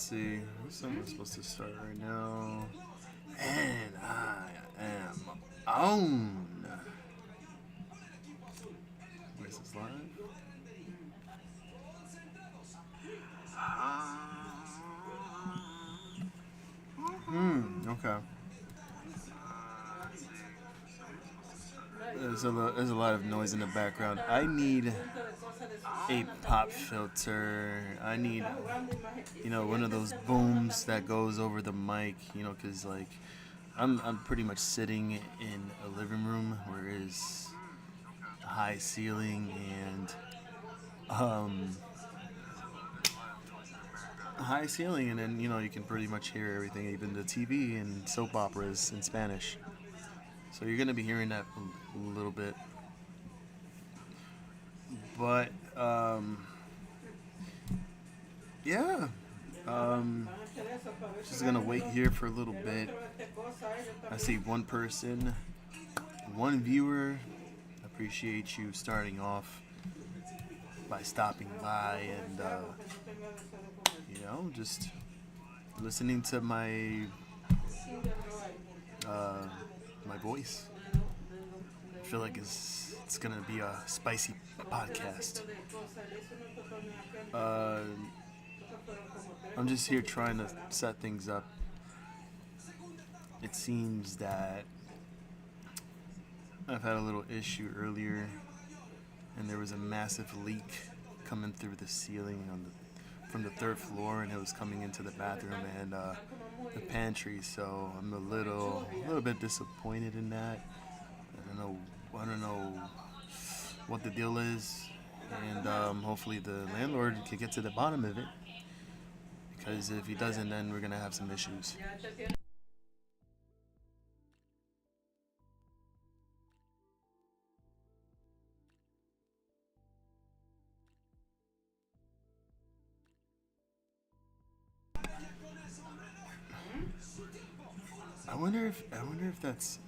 see. Someone's supposed to start right now. And I am on. Where's this live? Okay. There's a lot of noise in the background. I need a pop filter. I need, one of those booms that goes over the mic, because like I'm pretty much sitting in a living room where is high ceiling and then you can pretty much hear everything, even the TV and soap operas in Spanish. So you're gonna be hearing that a little bit, but yeah. Just gonna wait here for a little bit. I see one person, one viewer. Appreciate you starting off by stopping by and just listening to my my voice. I feel like it's gonna be a spicy podcast. I'm just here trying to set things up. It seems that I've had a little issue earlier, and there was a massive leak coming through the ceiling from the third floor, and it was coming into the bathroom and the pantry. So I'm a little bit disappointed in that. I don't know what the deal is, and hopefully the landlord can get to the bottom of it. Because if he doesn't, then we're gonna have some issues. I wonder if that's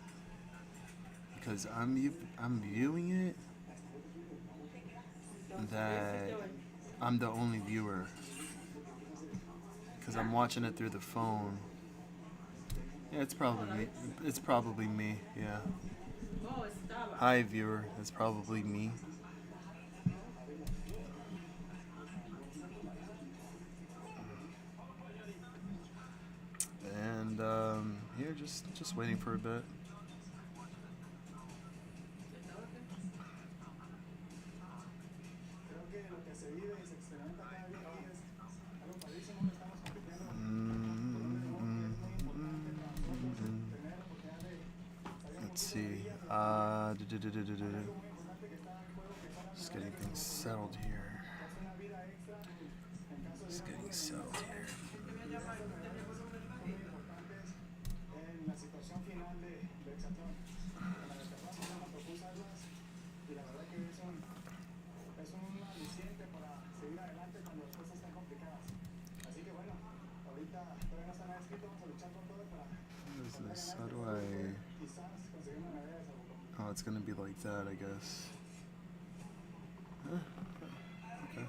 because I'm viewing it that I'm the only viewer. Because I'm watching it through the phone. Yeah, it's probably me. Yeah. Hi, viewer. It's probably me. And here, just waiting for a bit. Let's see. Just getting things settled here. What is this? How do I... Oh, it's gonna be like that, I guess. Okay.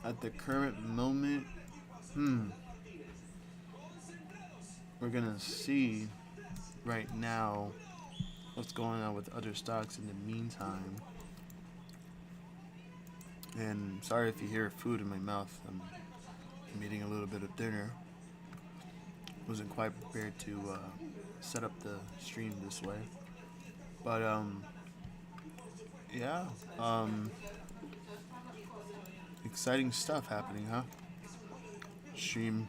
At the current moment, we're gonna see right now what's going on with other stocks in the meantime. And sorry if you hear food in my mouth. I'm eating a little bit of dinner. Wasn't quite prepared to set up the stream this way, but yeah, exciting stuff happening, huh? Stream.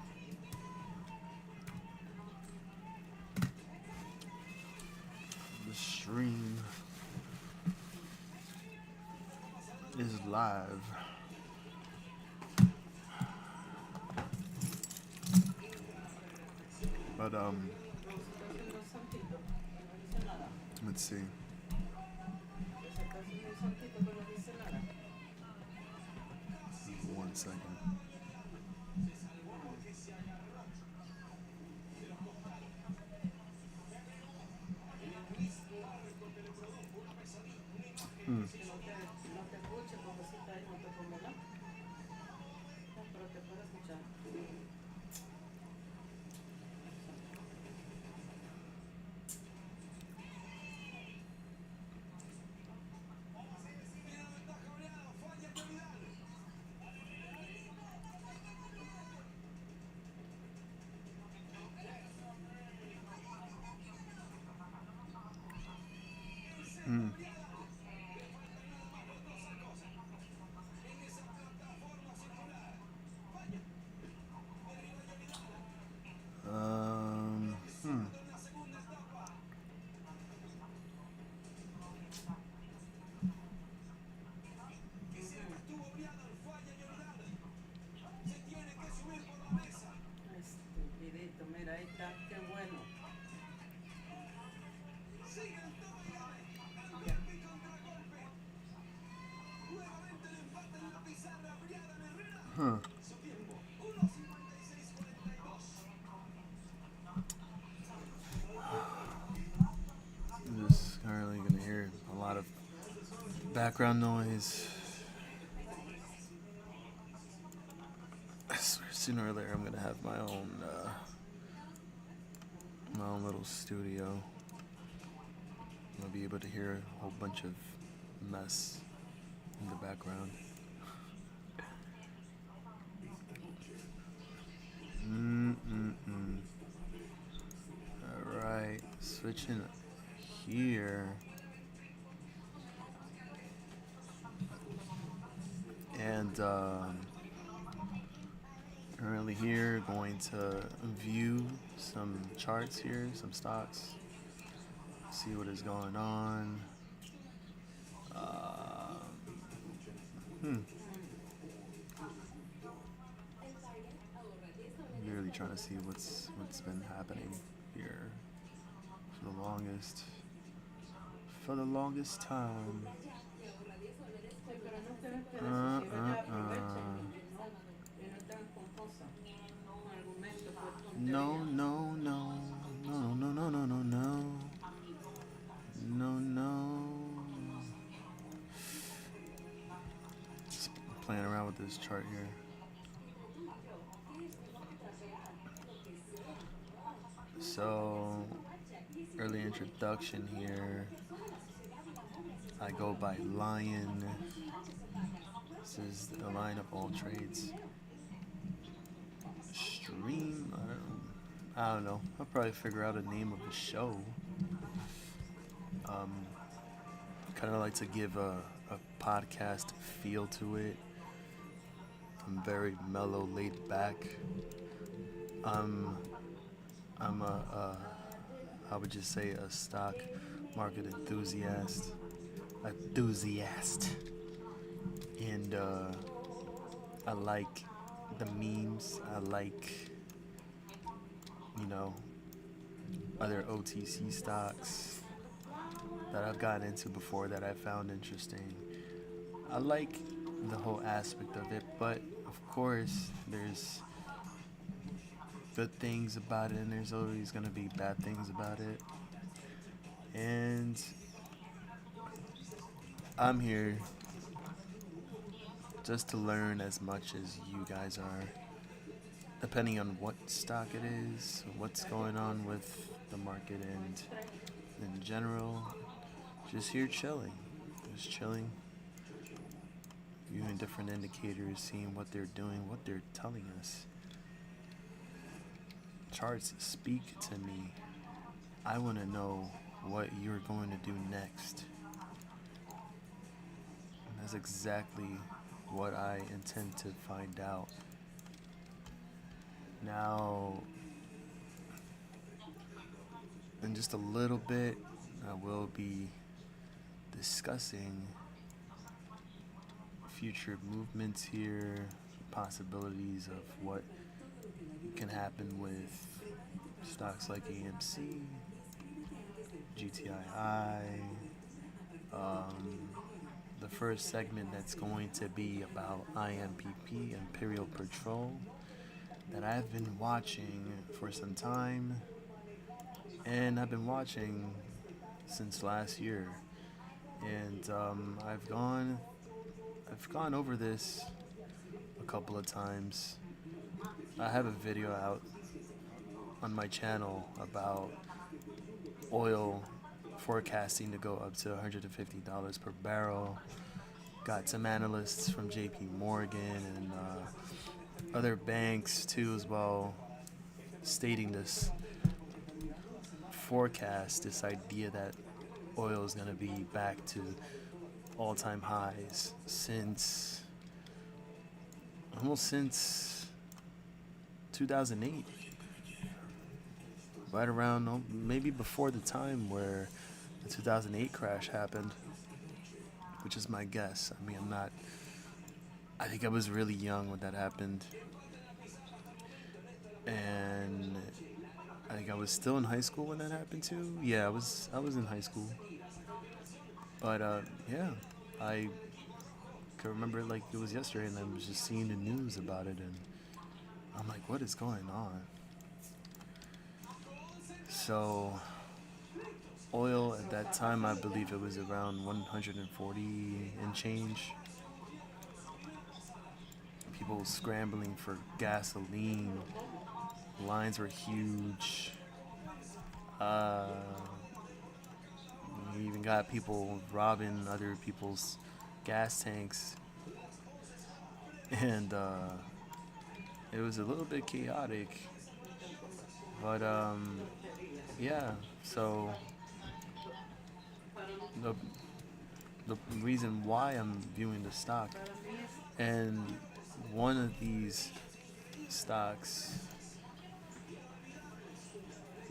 The stream is live. But let's see. One second. Hmm. Hmm. Estupidito, mira, ahí está, qué bueno. Ya. Huh. I'm just currently gonna hear a lot of background noise. I swear, sooner or later, I'm gonna have my own little studio. I'll be able to hear a whole bunch of mess in the background. Mm-mm-mm. Alright, switching here. And currently here, going to view some charts here, some stocks, see what is going on. Hmm. Really trying to see what's been happening here for the longest time. Sí, pero no ustedes ustedes, Uh, si uh, ellos aprovechen uh. y no están con cosas, con argumentos, pues No, tontería. no, no, no, no, no, no, no, no, no, no. Just playing around with this chart here. So, early introduction here. I go by Lion. This is the line of all trades. Stream? I don't know. I'll probably figure out a name of the show. Kind of like to give a podcast feel to it. I'm very mellow, laid back. I'm I would just say a stock market enthusiast, and I like the memes. I like, you know, other OTC stocks that I've gotten into before that I found interesting. I like the whole aspect of it, but of course, there's good things about it, and there's always gonna be bad things about it. And I'm here just to learn as much as you guys are, depending on what stock it is, what's going on with the market, and in general, just here chilling, just chilling, viewing different indicators, seeing what they're doing, what they're telling us. Charts speak to me. I want to know what you're going to do next. And that's exactly what I intend to find out. Now, in just a little bit, I will be discussing future movements here, possibilities of what can happen with stocks like AMC, GTII. The first segment that's going to be about Impp, Imperial Patrol, that I've been watching for some time, and I've been watching since last year. And I've gone over this a couple of times. I have a video out on my channel about oil forecasting to go up to $150 per barrel. Got some analysts from JP Morgan and other banks too as well, stating this forecast, this idea that oil is going to be back to all-time highs almost since 2008, right around, maybe before the time where the 2008 crash happened, which is my guess. I mean, I think I was really young when that happened, and I think I was still in high school when that happened too. Yeah, I was in high school, but yeah, I can remember it like it was yesterday, and I was just seeing the news about it, and I'm like, what is going on? So oil at that time, I believe it was around 140 and change. People scrambling for gasoline. Lines were huge. You even got people robbing other people's gas tanks. And it was a little bit chaotic. But yeah, so the reason why I'm viewing the stock, and one of these stocks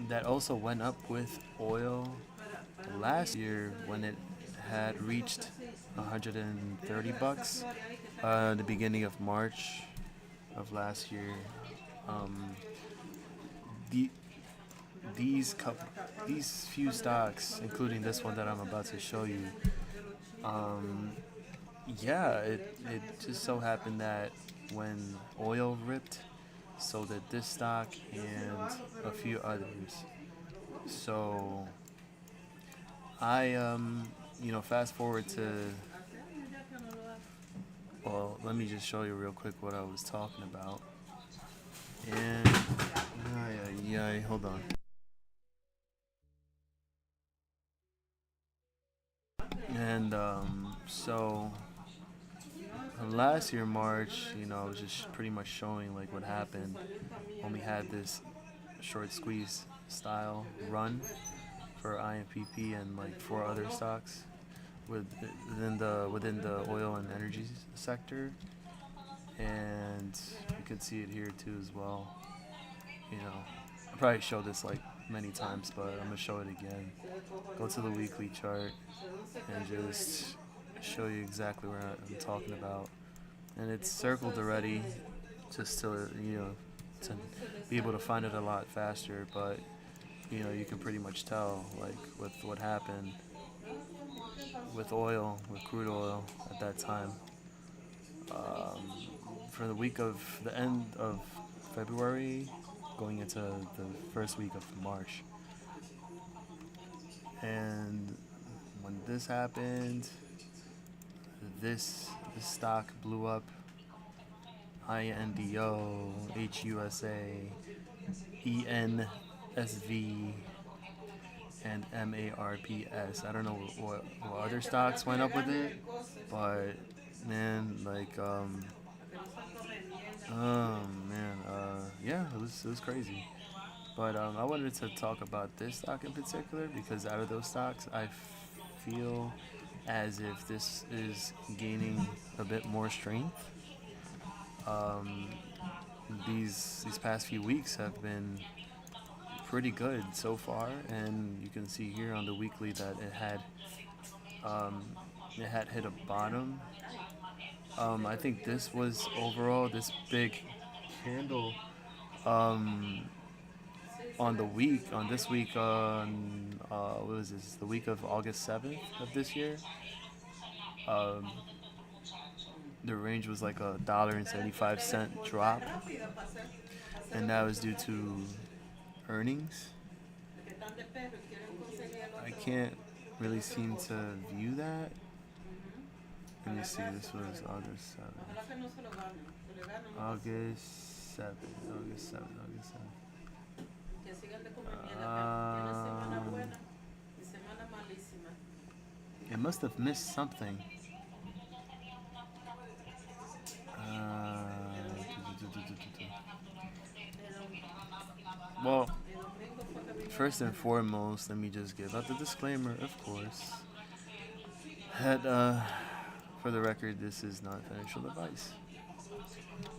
that also went up with oil last year when it had reached 130 bucks, the beginning of March of last year. The these few stocks, including this one that I'm about to show you, yeah, it just so happened that when oil ripped, so did this stock and a few others. So I fast forward to, well, let me just show you real quick what I was talking about. And yeah, hold on. And so last year March, I was just pretty much showing like what happened when we had this short squeeze style run for Impp and like 4 other stocks within the oil and energy sector. And you could see it here too as well. I probably showed this like many times, but I'm gonna show it again. Go to the weekly chart and just show you exactly where I'm talking about. And it's circled already, just to to be able to find it a lot faster. But you can pretty much tell like with what happened with crude oil at that time. For the end of February, going into the first week of March. And when this happened, this stock blew up. INDO, HUSA, ENSV, and MARPS. I don't know what other stocks went up with it, but man, like yeah, it was crazy. But I wanted to talk about this stock in particular because out of those stocks, I feel as if this is gaining a bit more strength. These past few weeks have been pretty good so far, and you can see here on the weekly that it had hit a bottom. I think this was overall this big candle on this week on what was this, the week of August 7th of this year. The range was like $1.75 drop, and that was due to earnings. I can't really seem to view that. Let me see. This was August Ojalá 7th. que no se lo ganen. Se le ganan, no pasa nada. August 7th. August 7th. August 7th. Que sigan de comer mierda. Tiene semana buena y semana malísima. It must have missed something. Well, El domingo fue que vinieron first and foremost, let me just give out the disclaimer, of course. That, for the record, this is not financial advice.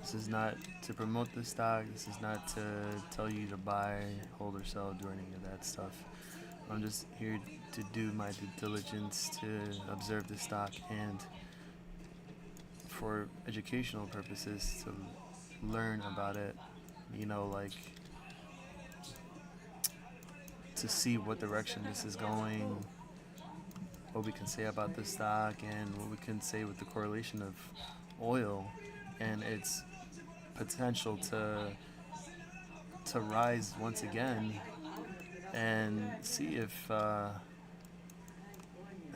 This is not to promote the stock. This is not to tell you to buy, hold, or sell, do any of that stuff. I'm just here to do my due diligence to observe the stock and for educational purposes to learn about it, like to see what direction this is going, what we can say about the stock, and what we can say with the correlation of oil and its potential to rise once again, and see if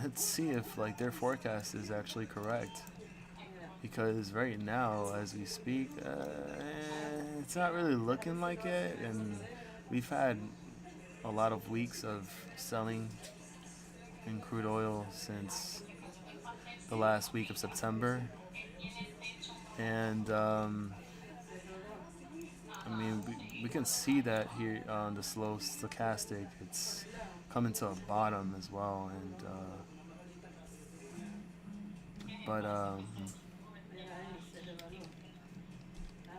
let's see if like their forecast is actually correct. Because right now, as we speak, it's not really looking like it, and we've had a lot of weeks of selling in crude oil since the last week of September, and I mean we can see that here on the slow stochastic, it's coming to a bottom as well, and but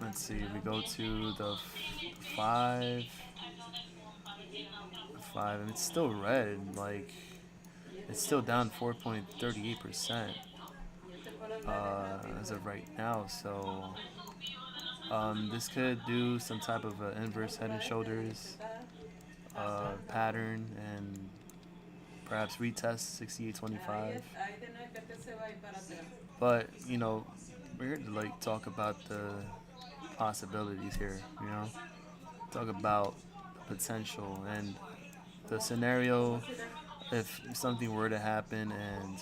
let's see, we go to the five, and it's still red. Like it's still down 4.38% as of right now. So this could do some type of inverse head and shoulders pattern and perhaps retest 68.25. But we're here to like talk about the possibilities here. Talk about the potential and the scenario if something were to happen and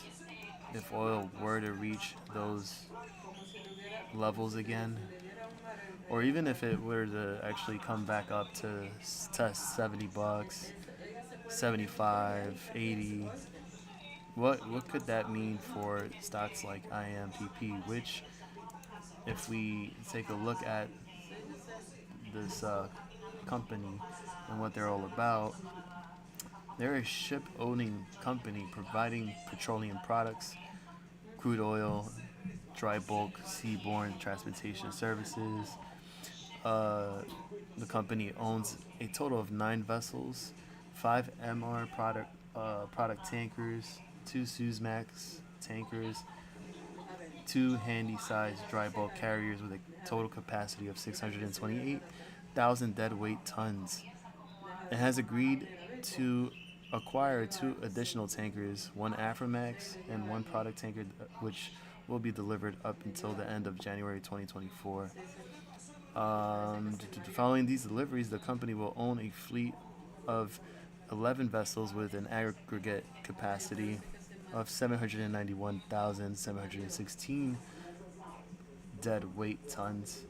if oil were to reach those levels again, or even if it were to actually come back up to test $70, 75, 80. What could that mean for stocks like Impp, which, if we take a look at this company and what they're all about, they're a ship-owning company providing petroleum products, crude oil, dry bulk, seaborne transportation services. The company owns a total of 9 vessels, 5 MR product tankers, 2 Suezmax tankers, 2 handy-sized dry bulk carriers with a total capacity of 628,000 deadweight tons. It has agreed to acquire 2 additional tankers, 1 Aframax and 1 product tanker, which will be delivered up until the end of January 2024. Following these deliveries, the company will own a fleet of 11 vessels with an aggregate capacity of 791,716 deadweight tons.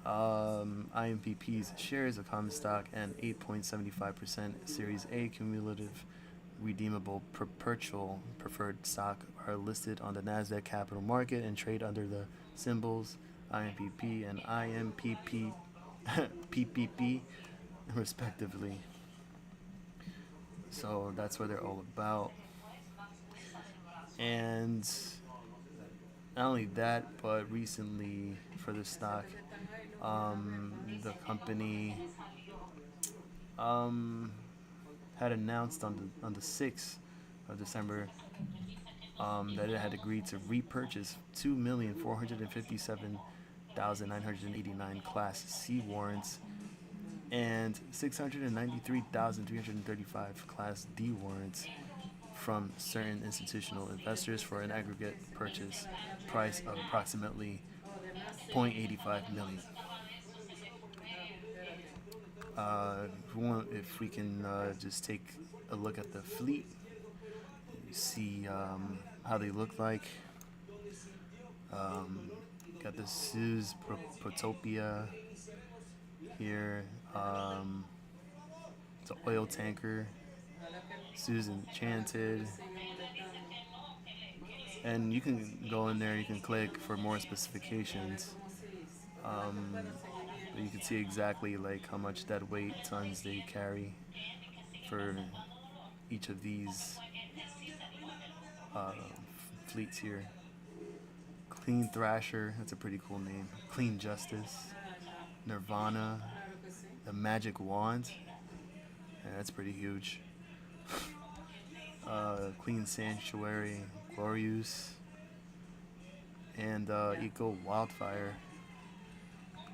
IMPP's shares of common stock and 8.75% Series A cumulative redeemable perpetual preferred stock are listed on the Nasdaq Capital Market and trade under the symbols IMPP and IMPP PPP respectively. So that's what they're all about. And not only that, but recently for the stock, the company had announced on the 6th of December that it had agreed to repurchase 2,457,989 Class C warrants and 693,335 Class D warrants from certain institutional investors for an aggregate purchase price of approximately $0.85 million. If we can just take a look at the fleet, you see how they look like. Got the Suze Protopia here. It's an oil tanker. Ahora que, Suze ahora que Enchanted. me sigue molestando. And you can go in there, you can click for more A ver, specifications. como si para que Um, pueda seguir but you bien. can see exactly like how much dead weight tons they carry for each of these fleets here. Clean Thrasher, that's a pretty cool name. Clean Justice, Ah, ya. Nirvana, Claro que sí. the Magic Wand, yeah, that's pretty huge. Clean Sanctuary, Glorious, and Eco Wildfire. Claro.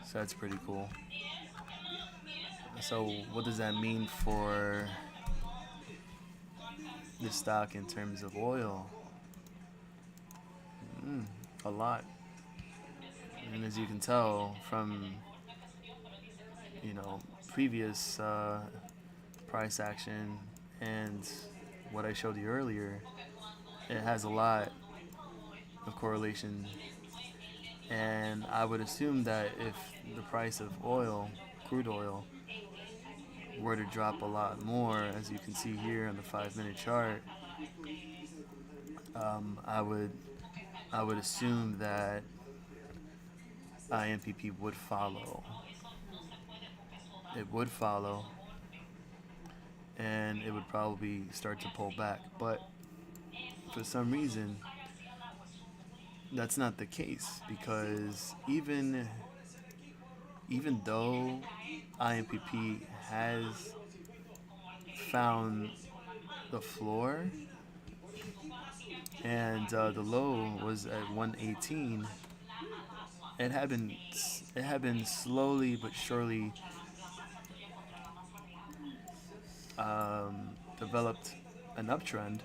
So that's pretty cool. So what does that mean for the stock in terms of oil? A lot. And as you can tell from previous price action and what I showed you earlier, it has a lot of correlation. And I would assume that if the price of oil, crude oil, were to drop a lot more, as you can see here on the 5-minute chart, I would assume that Impp would follow. It would follow, and it would probably start to pull back. But for some reason, that's not the case, because even though Impp has found the floor and the low was at 118, it had been slowly but surely developed an uptrend,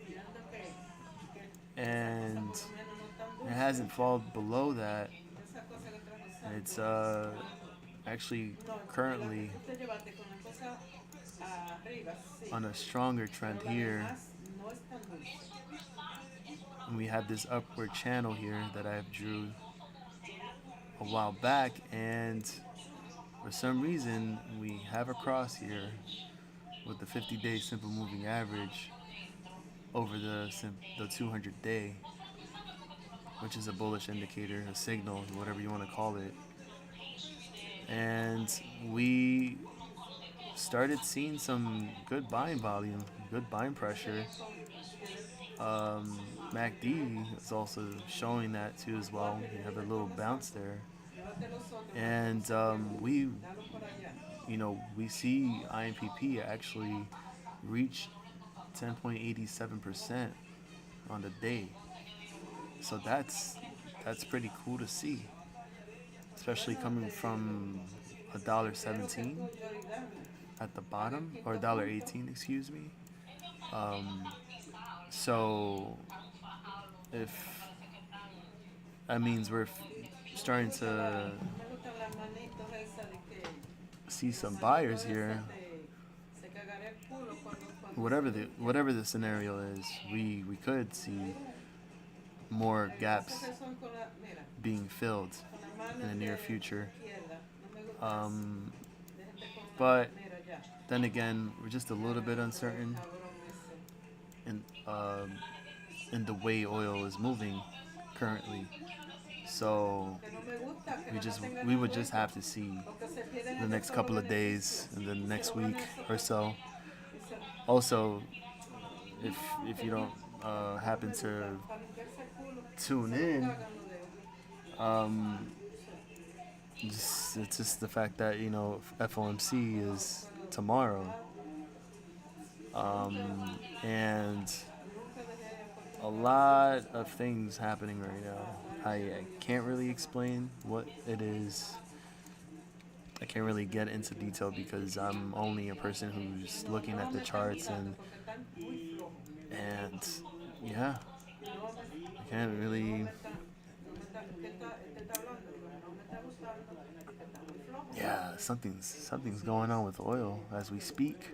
Mirando que and esa por lo menos no tan it dulce. hasn't fallen below that. Esa cosa que trajo Sam, It's hablando. actually No, currently usted llevaste con la cosa arriba, sí. on a stronger trend Pero la here, demás no es tan dulce. and we have this upward channel here that I've drew a while back, and for some reason we have a cross here with the 50-day simple moving average over the 200-day, which is a bullish indicator, a signal, whatever you want to call it. And we started seeing some good buying volume, good buying pressure. MACD is also showing that too as well. You have a little bounce there, Llévate los otros. and Dalo por allá. we see IMPP actually reach 10.87% on the day. So that's pretty cool to see, especially coming from $1.17 at the bottom, or $1.18, excuse me. So if that means we're starting to Me gustan las manitos esas de que see some buyers here, se cagará el culo cuando whatever the scenario is, we could see more gaps esas que son con la, mira, being filled con la mano in the near de future. izquierda. No me gusta de gente con But mira ya. then again, we're just a little bit uncertain Cabrón ese. in the way oil is moving currently. So Que no me gusta, que nada más tengan we el would just hueco. have to see O que se pierden the en next esos couple of beneficios. days and the Se next lo van week a or so. y se- Also, if you don't happen to para limpiarse el culo, tune se lo in, cagan los dedos. it's just the fact that FOMC is tomorrow, and a lot of things happening right now. I can't really explain what it is. I can't really get into detail because I'm only a person who's looking at the charts, and yeah, I can't really. Yeah, something's going on with oil as we speak.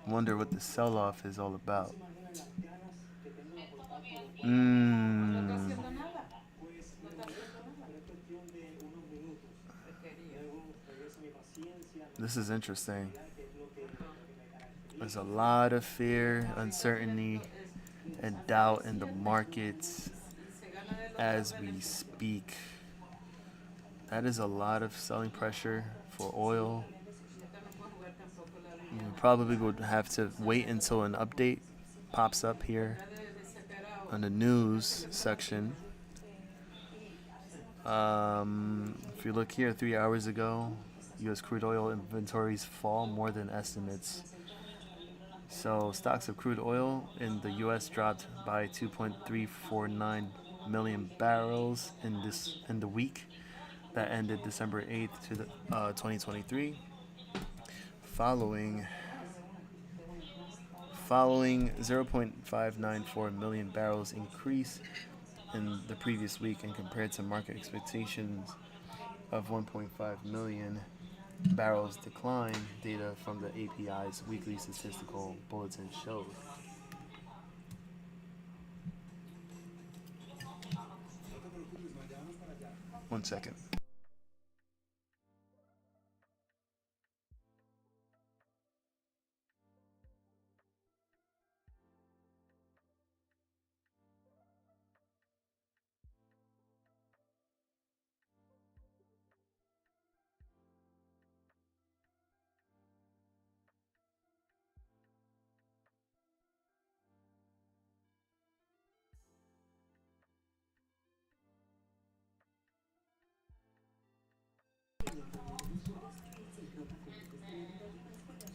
Wonder what the sell-off is all about. No está Mm, haciendo nada. No está haciendo nada. Porquería. this is interesting. There's a lot of fear, uncertainty, and doubt in the markets Y se gana de los as we beneficios. speak. That is a lot of selling pressure for oil. Esta no puede jugar tampoco la We línea probably would have to wait until an update pops up here está de desesperado. on the news section. If you look here, 3 hours ago, U.S. crude oil inventories fall more than estimates. So stocks of crude oil in the U.S. dropped by 2.349 million barrels in the week that ended December 8th to 2023, following 0.594 million barrels increase in the previous week, and compared to market expectations of 1.5 million barrels decline, data from the API's weekly statistical bulletin showed. One second.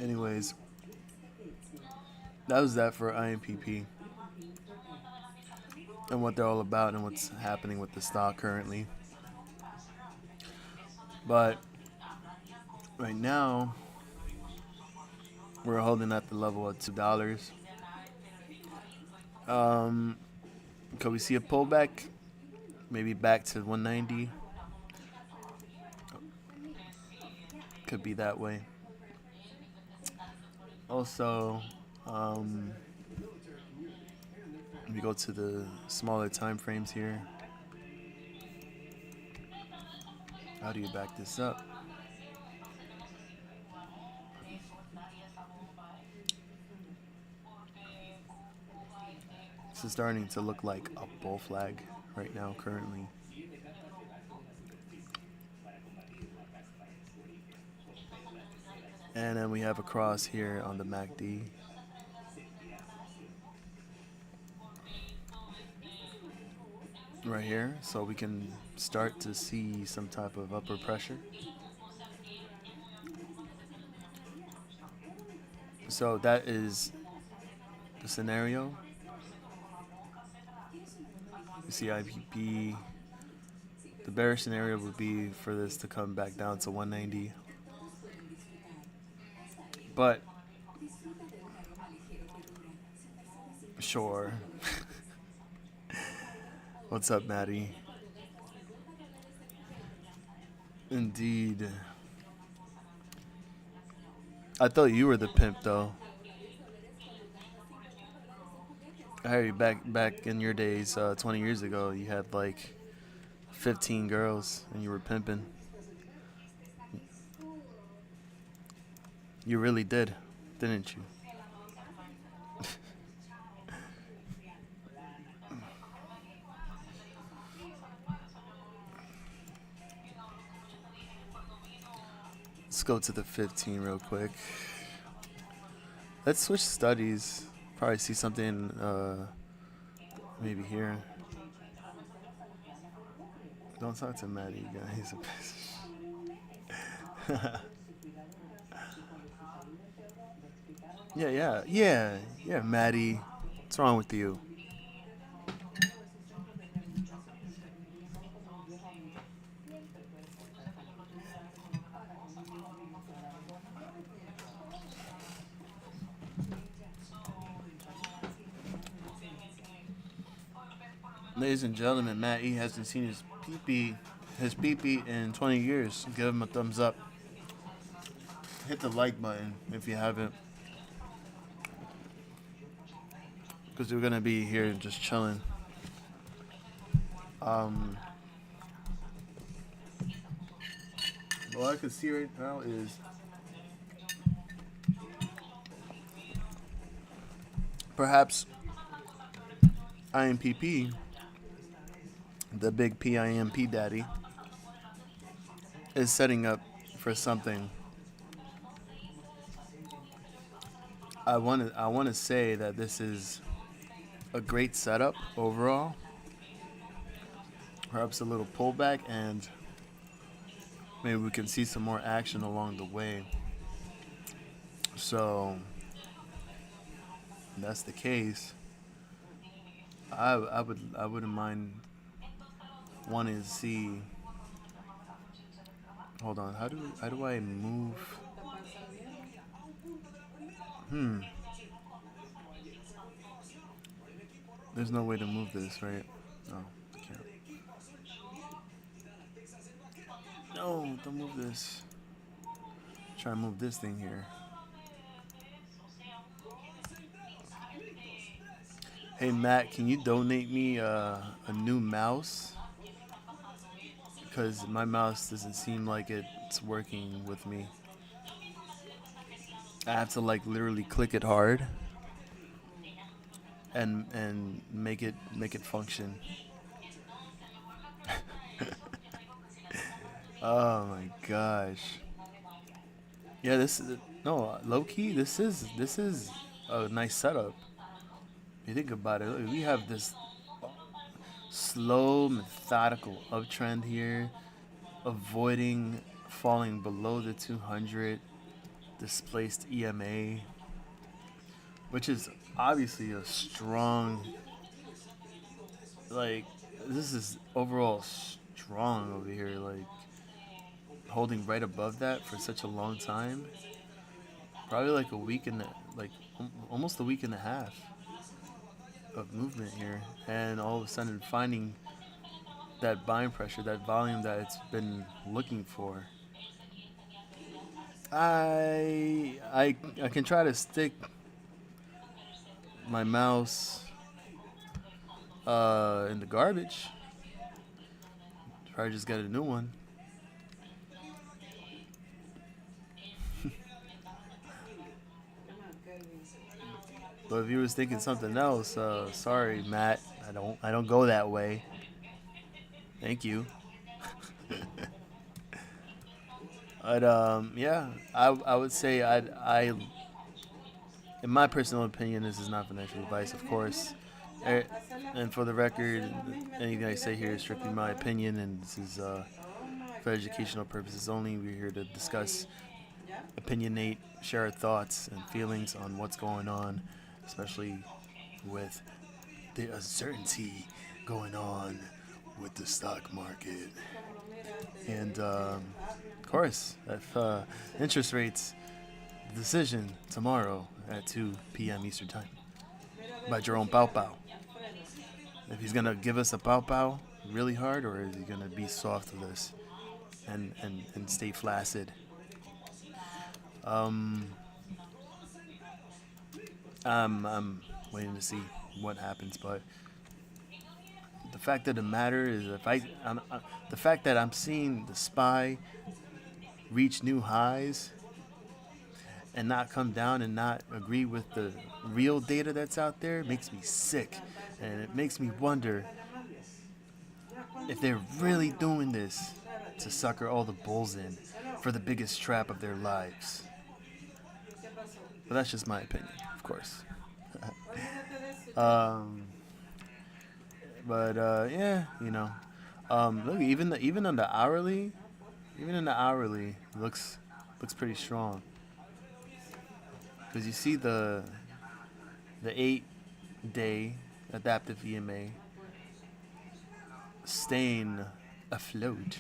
Anyways, that was that for Impp and what they're all about and what's happening with the stock currently. But right now, we're holding at the level of $2. Could we see a pullback? Maybe back to 190. Could be that way. Also, we go to the smaller time frames here. How do you back this up? This is starting to look like a bull flag right now, currently. And then we have a cross here on the MACD. Right here, so we can start to see some type of upward pressure. So that is the scenario. You see Impp. The bearish scenario would be for this to come back down to 190. But sure. What's up, Maddie? Indeed. I thought you were the pimp, though. I heard you back in your days, 20 years ago, you had like 15 girls and you were pimping. You really did, didn't you? Let's go to the 15 real quick. Let's switch studies. Probably see something maybe here. Don't talk to Maddie, guys. He's a piece. Yeah, Maddie. What's wrong with you? Ladies and gentlemen, Matt E hasn't seen his pee-pee in 20 years. Give him a thumbs up. Hit the like button if you haven't. because we're gonna be here just chilling. Um, what I can see right now is perhaps Impp, the big Pimp daddy, is setting up for something. I want to say that this is a great setup overall. Perhaps a little pullback, and maybe we can see some more action along the way. So, if that's the case, I wouldn't mind wanting to see. Hold on, how do I move? There's no way to move this, right? No, I can't. No, don't move this. Try to move this thing here. Hey Matt, can you donate me a new mouse? Because my mouse doesn't seem like it's working with me. I have to like literally click it hard and make it function. Oh my gosh. Yeah, this is no low key. This is a nice setup. If you think about it, look, we have this slow, methodical uptrend here, avoiding falling below the 200 displaced EMA, which is obviously a strong, like, this is overall strong over here, like, holding right above that for such a long time. Probably like a week and like almost a week and a half of movement here, and all of a sudden finding that buying pressure, that volume that it's been looking for. I can try to stick my mouse in the garbage. Probably just get a new one. But if you was thinking something else, sorry, Matt. I don't go that way. Thank you. But yeah, I would say I in my personal opinion, this is not financial advice, of course. And for the record, anything I say here is strictly my opinion, and this is for educational purposes only. We're here to discuss, opinionate, share our thoughts and feelings on what's going on, especially with the uncertainty going on with the stock market. And of course, if interest rates decision tomorrow at 2 p.m. Eastern Time by Jerome Powell. If he's gonna give us a Powell really hard, or is he gonna be soft with us and stay flaccid? I'm waiting to see what happens, but the fact of the matter is, the fact that I'm seeing the SPY reach new highs and not come down and not agree with the real data that's out there makes me sick, and it makes me wonder if they're really doing this to sucker all the bulls in for the biggest trap of their lives. But that's just my opinion, of course. But yeah, you know, look, even on the hourly, looks pretty strong. Because you see the 8-day adaptive EMA staying afloat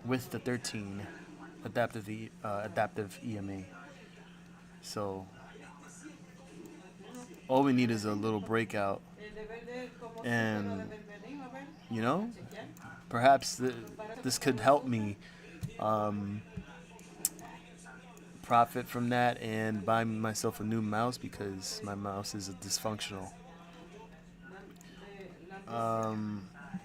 with the 13 adaptive EMA. So all we need is a little breakout, and you know, perhaps this could help me profit from that and buy myself a new mouse, because my mouse is dysfunctional. Um,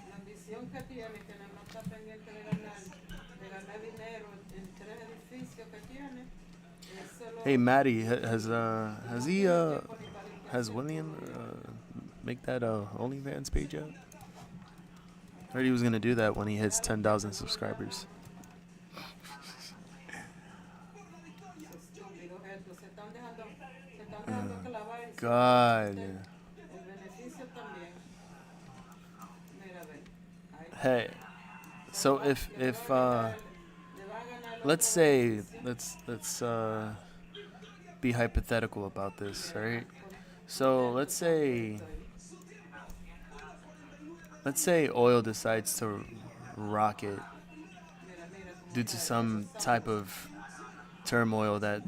La ambición que tiene, que nada más está pendiente de ganar dinero en tres edificios que tiene, eso hey, lo Maddie, no tiene tiempo ni para has limpiarse los William bolsillos. make that OnlyFans page yet? I heard he was gonna do that when he hits 10,000 subscribers. Estúpidos estos, se están dejando clavar encima del God. pastel. El beneficio también. Mira, ve. Ahí está. Hey, so Le va a ganar el let's otro say beneficio. let's be hypothetical about this, Mira, right? con So contento también estoy. let's say oil decides to rocket Mira cómo due to está. Ya tú some type sabes. of turmoil that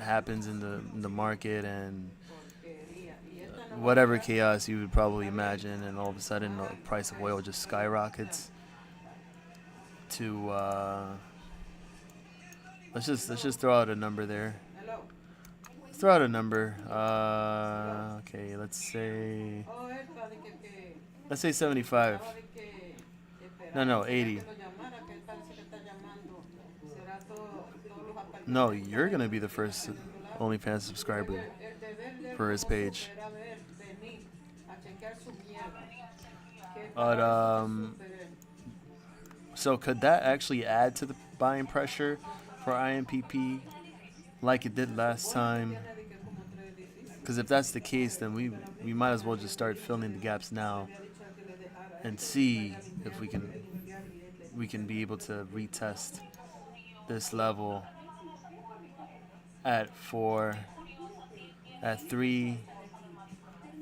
happens in the market and Porquería. Y esta no va a whatever durar. chaos you would probably imagine, and all of a sudden the price of Ahí oil sí, just ahí está. skyrockets to let's just throw out a number there. Hello. Let's throw out a number. Hello. Okay, let's say Oh, esta de que 75. estaba de que No, esperando, será 80. que lo llamara, que él parece que está llamando. Será todos los No, apartamentos you're ahí gonna que be the tiene first apendiculado. OnlyFans subscriber El deber de él for his como page. súper era venir a chequear su mierda. Que But para eso que súper él. so could that actually add to the buying pressure for IMPP like it did last time? Tiene de que como tres edificios. Because if that's the case, then we might as well just start filling the gaps now Había dicho que le dejara and eso, see vaya a if limpiar y él le we can be able to retest this level at 4, at 3.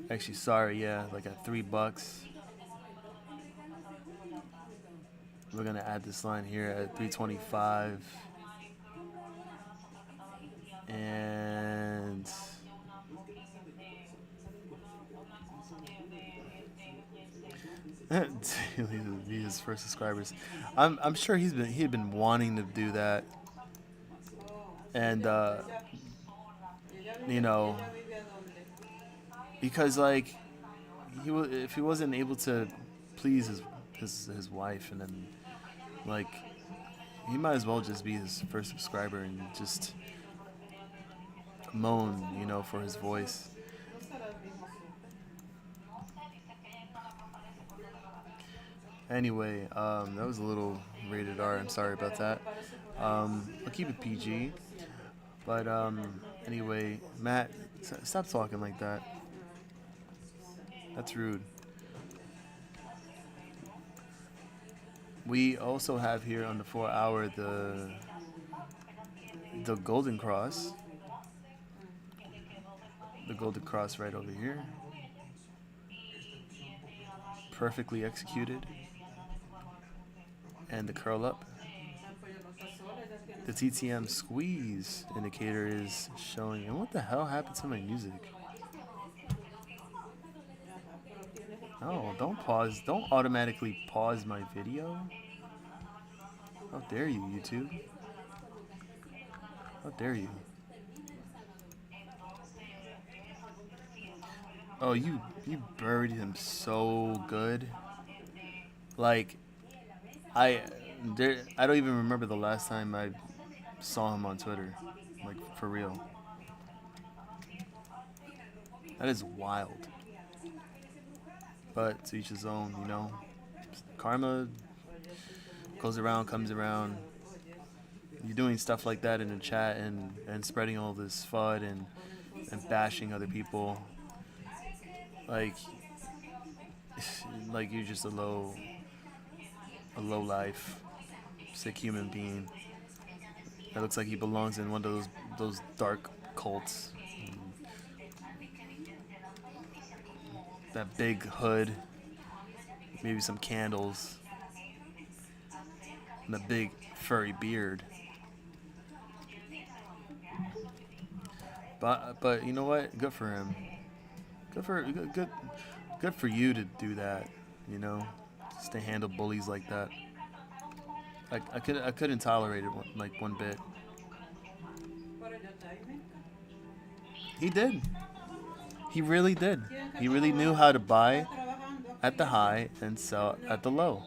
Actually, sorry, yeah, like at $3. We're gonna add this line here at 325, and be his first subscribers. I'm sure he'd been wanting to do that, and you know, because like if he wasn't able to please his wife, and then like he might as well just be his first subscriber and just moan, for his voice. Anyway, that was a little rated R. I'm sorry about that. I'll keep it PG. But anyway, Matt, stop talking like that. That's rude. We also have here on the 4-hour the Golden Cross. The Golden Cross right over here. Perfectly executed. And the curl up. The TTM squeeze indicator is showing. And what the hell happened to my music? Oh, don't pause. Don't automatically pause my video. How dare you, YouTube? How dare you? Oh, you buried him so good. Like, I don't even remember the last time I saw him on Twitter. Like, for real. That is wild. But to each his own, Karma goes around, comes around. You're doing stuff like that in the chat and spreading all this FUD and bashing other people. Like you're just a low life, sick human being. That looks like he belongs in one of those dark cults. That big hood, maybe some candles, and a big furry beard. But you know what? Good for him. Good for you to do that. Just to handle bullies like that. I couldn't tolerate it one bit. He did. He really did. He really knew how to buy. at the high and sell at the low.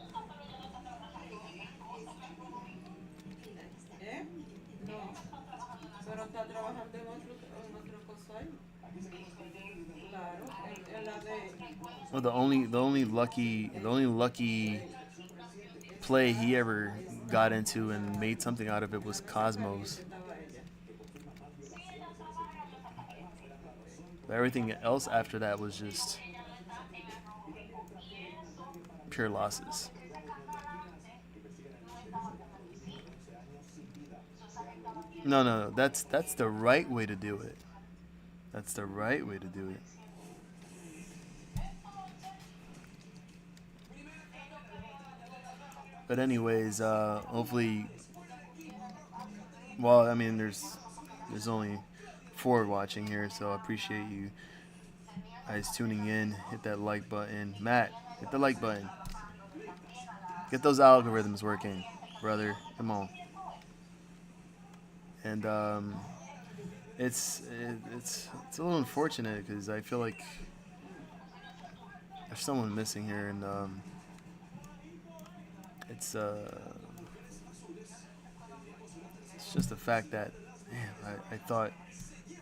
¿Eh? No, pero está trabajando en otro cosa ahí. Claro, en la de... Well, the only lucky play he ever got into and made something out of it was Cosmos. estaba ella. But everything else after that was just pure losses. No. That's the right way to do it. That's the right way to do it. But anyways, hopefully, well, I mean, there's only 4 watching here, so I appreciate you guys tuning in. Hit that like button, Matt. Hit the like button. Get those algorithms working, brother. Come on. And it's a little unfortunate because I feel like there's someone missing here, and it's just the fact that, man, I thought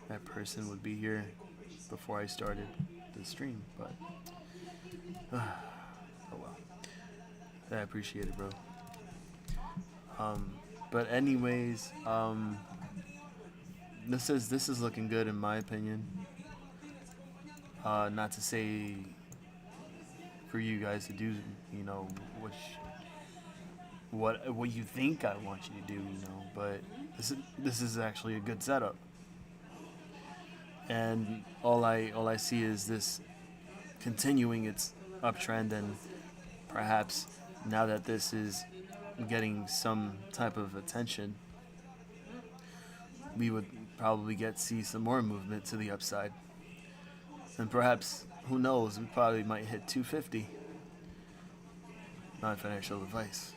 that person would be here before I started the stream, but oh well. I appreciate it, bro. But anyways, this is looking good in my opinion. Not to say for you guys to do, you know, what you think I want you to do, you know, but this is actually a good setup. And all I see is this continuing its uptrend, and perhaps now that this is getting some type of attention, we would probably see some more movement to the upside. And perhaps, who knows, we probably might hit 250. Non-financial advice.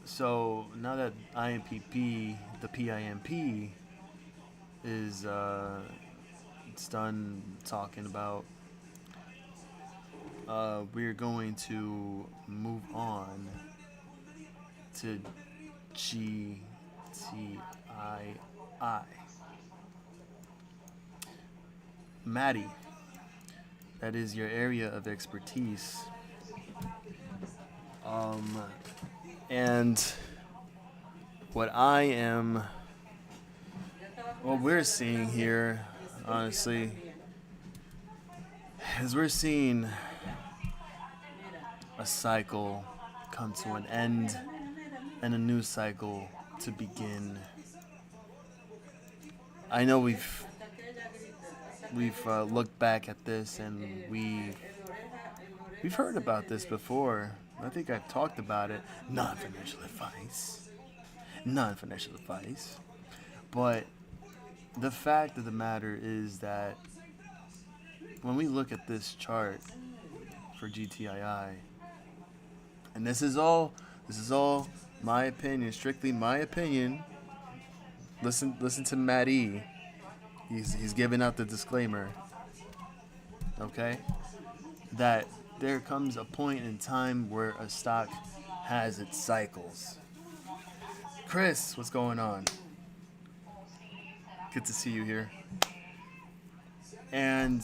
So now that Impp, the PIMP, is it's done talking about, we're going to move on to Gtii. Maddie, that is your area of expertise. And what we're seeing here, honestly, is we're seeing a cycle come to an end and a new cycle to begin. I know we've looked back at this, and we've heard about this before. I think I've talked about it. Non-financial advice. But the fact of the matter is that when we look at this chart for GTII, and this is all my opinion, strictly my opinion. Listen to Matt E. He's giving out the disclaimer. Okay? That there comes a point in time where a stock has its cycles. Chris, what's going on? Good to see you here. And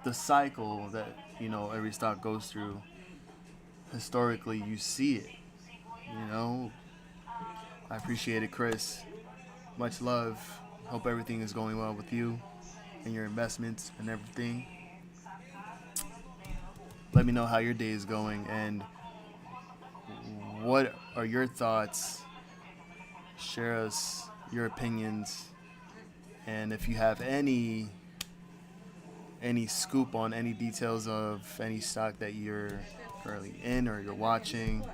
the cycle that, you know, every stock goes through, historically you see it. You know, I appreciate it, Chris. Much love. Hope everything is going well with you and your investments and everything. Let me know how your day is going and what are your thoughts. Share us your opinions, and if you have any scoop on any details of any stock that you're currently in or you're watching,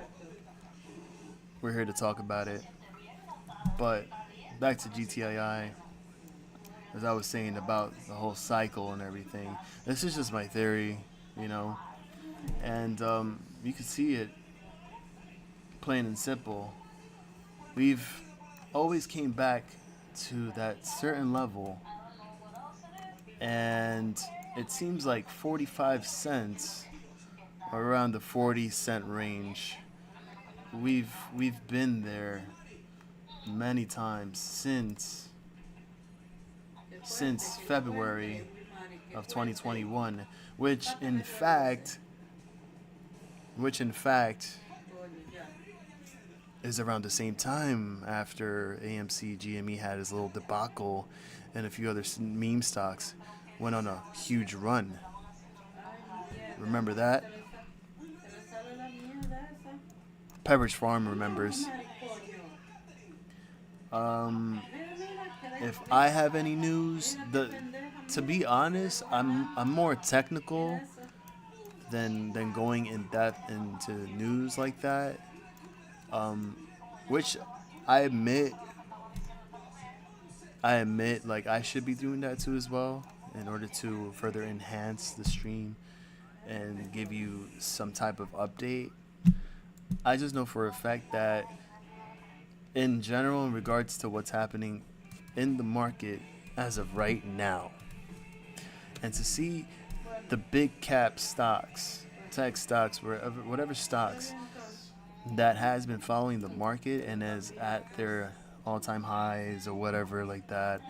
we're here to talk about it. But back to GTII, as I was saying about the whole cycle and everything, this is just my theory, you know, and you can see it plain and simple. We've always came back to that certain level, and it seems like 45 cents or around the 40-cent range. We've been there many times since February of 2021, which in fact is around the same time after AMC GME had his little debacle, and a few other meme stocks went on a huge run. Remember that? Pepperidge Farm remembers. If I have any news, to be honest, I'm more technical than going in depth into news like that. Which I admit, like I should be doing that too as well, in order to further enhance the stream and give you some type of update. I just know for a fact that in general, in regards to what's happening in the market as of right now, and to see the big cap stocks, tech stocks, whatever stocks that has been following the market and is at their all-time highs or whatever like that,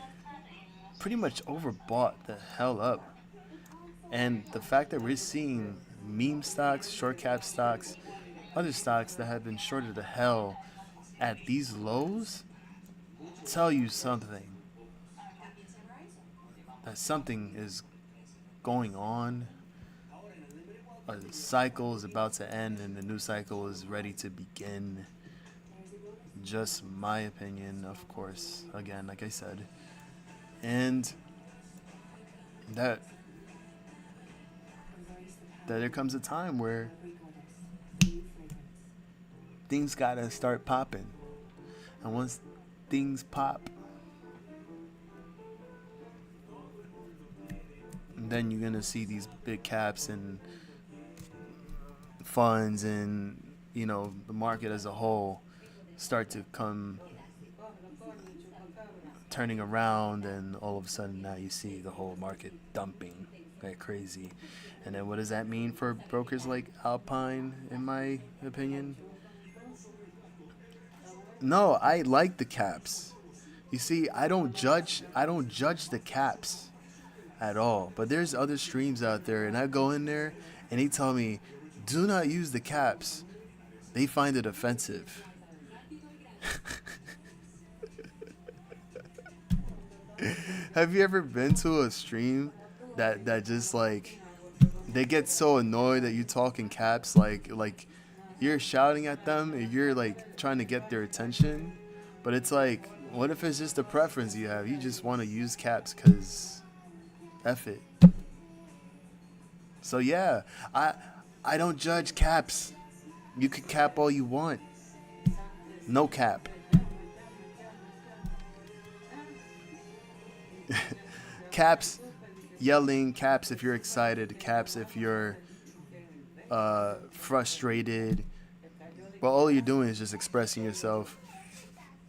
pretty much overbought the hell up. And the fact that we're seeing meme stocks, short cap stocks, other stocks that have been shorted to hell at these lows tell you something. That something is going on. A cycle is about to end and the new cycle is ready to begin. Just my opinion, of course. Again, like I said. And that there comes a time where things gotta start popping. And once things pop, then you're gonna see these big caps and funds and the market as a whole start to come turning around, and all of a sudden now you see the whole market dumping like crazy. And then what does that mean for brokers like Alpine, in my opinion? No, I like the caps. You see, I don't judge the caps at all. But there's other streams out there, and I go in there and they tell me, do not use the caps. They find it offensive. Have you ever been to a stream that just like they get so annoyed that you talk in caps, like you're shouting at them and you're like trying to get their attention, but it's like, what if it's just a preference you have? You just want to use caps because F it. So yeah, I don't judge caps. You can cap all you want. No cap. Caps, yelling, caps if you're excited, caps if you're frustrated. But all you're doing is just expressing yourself.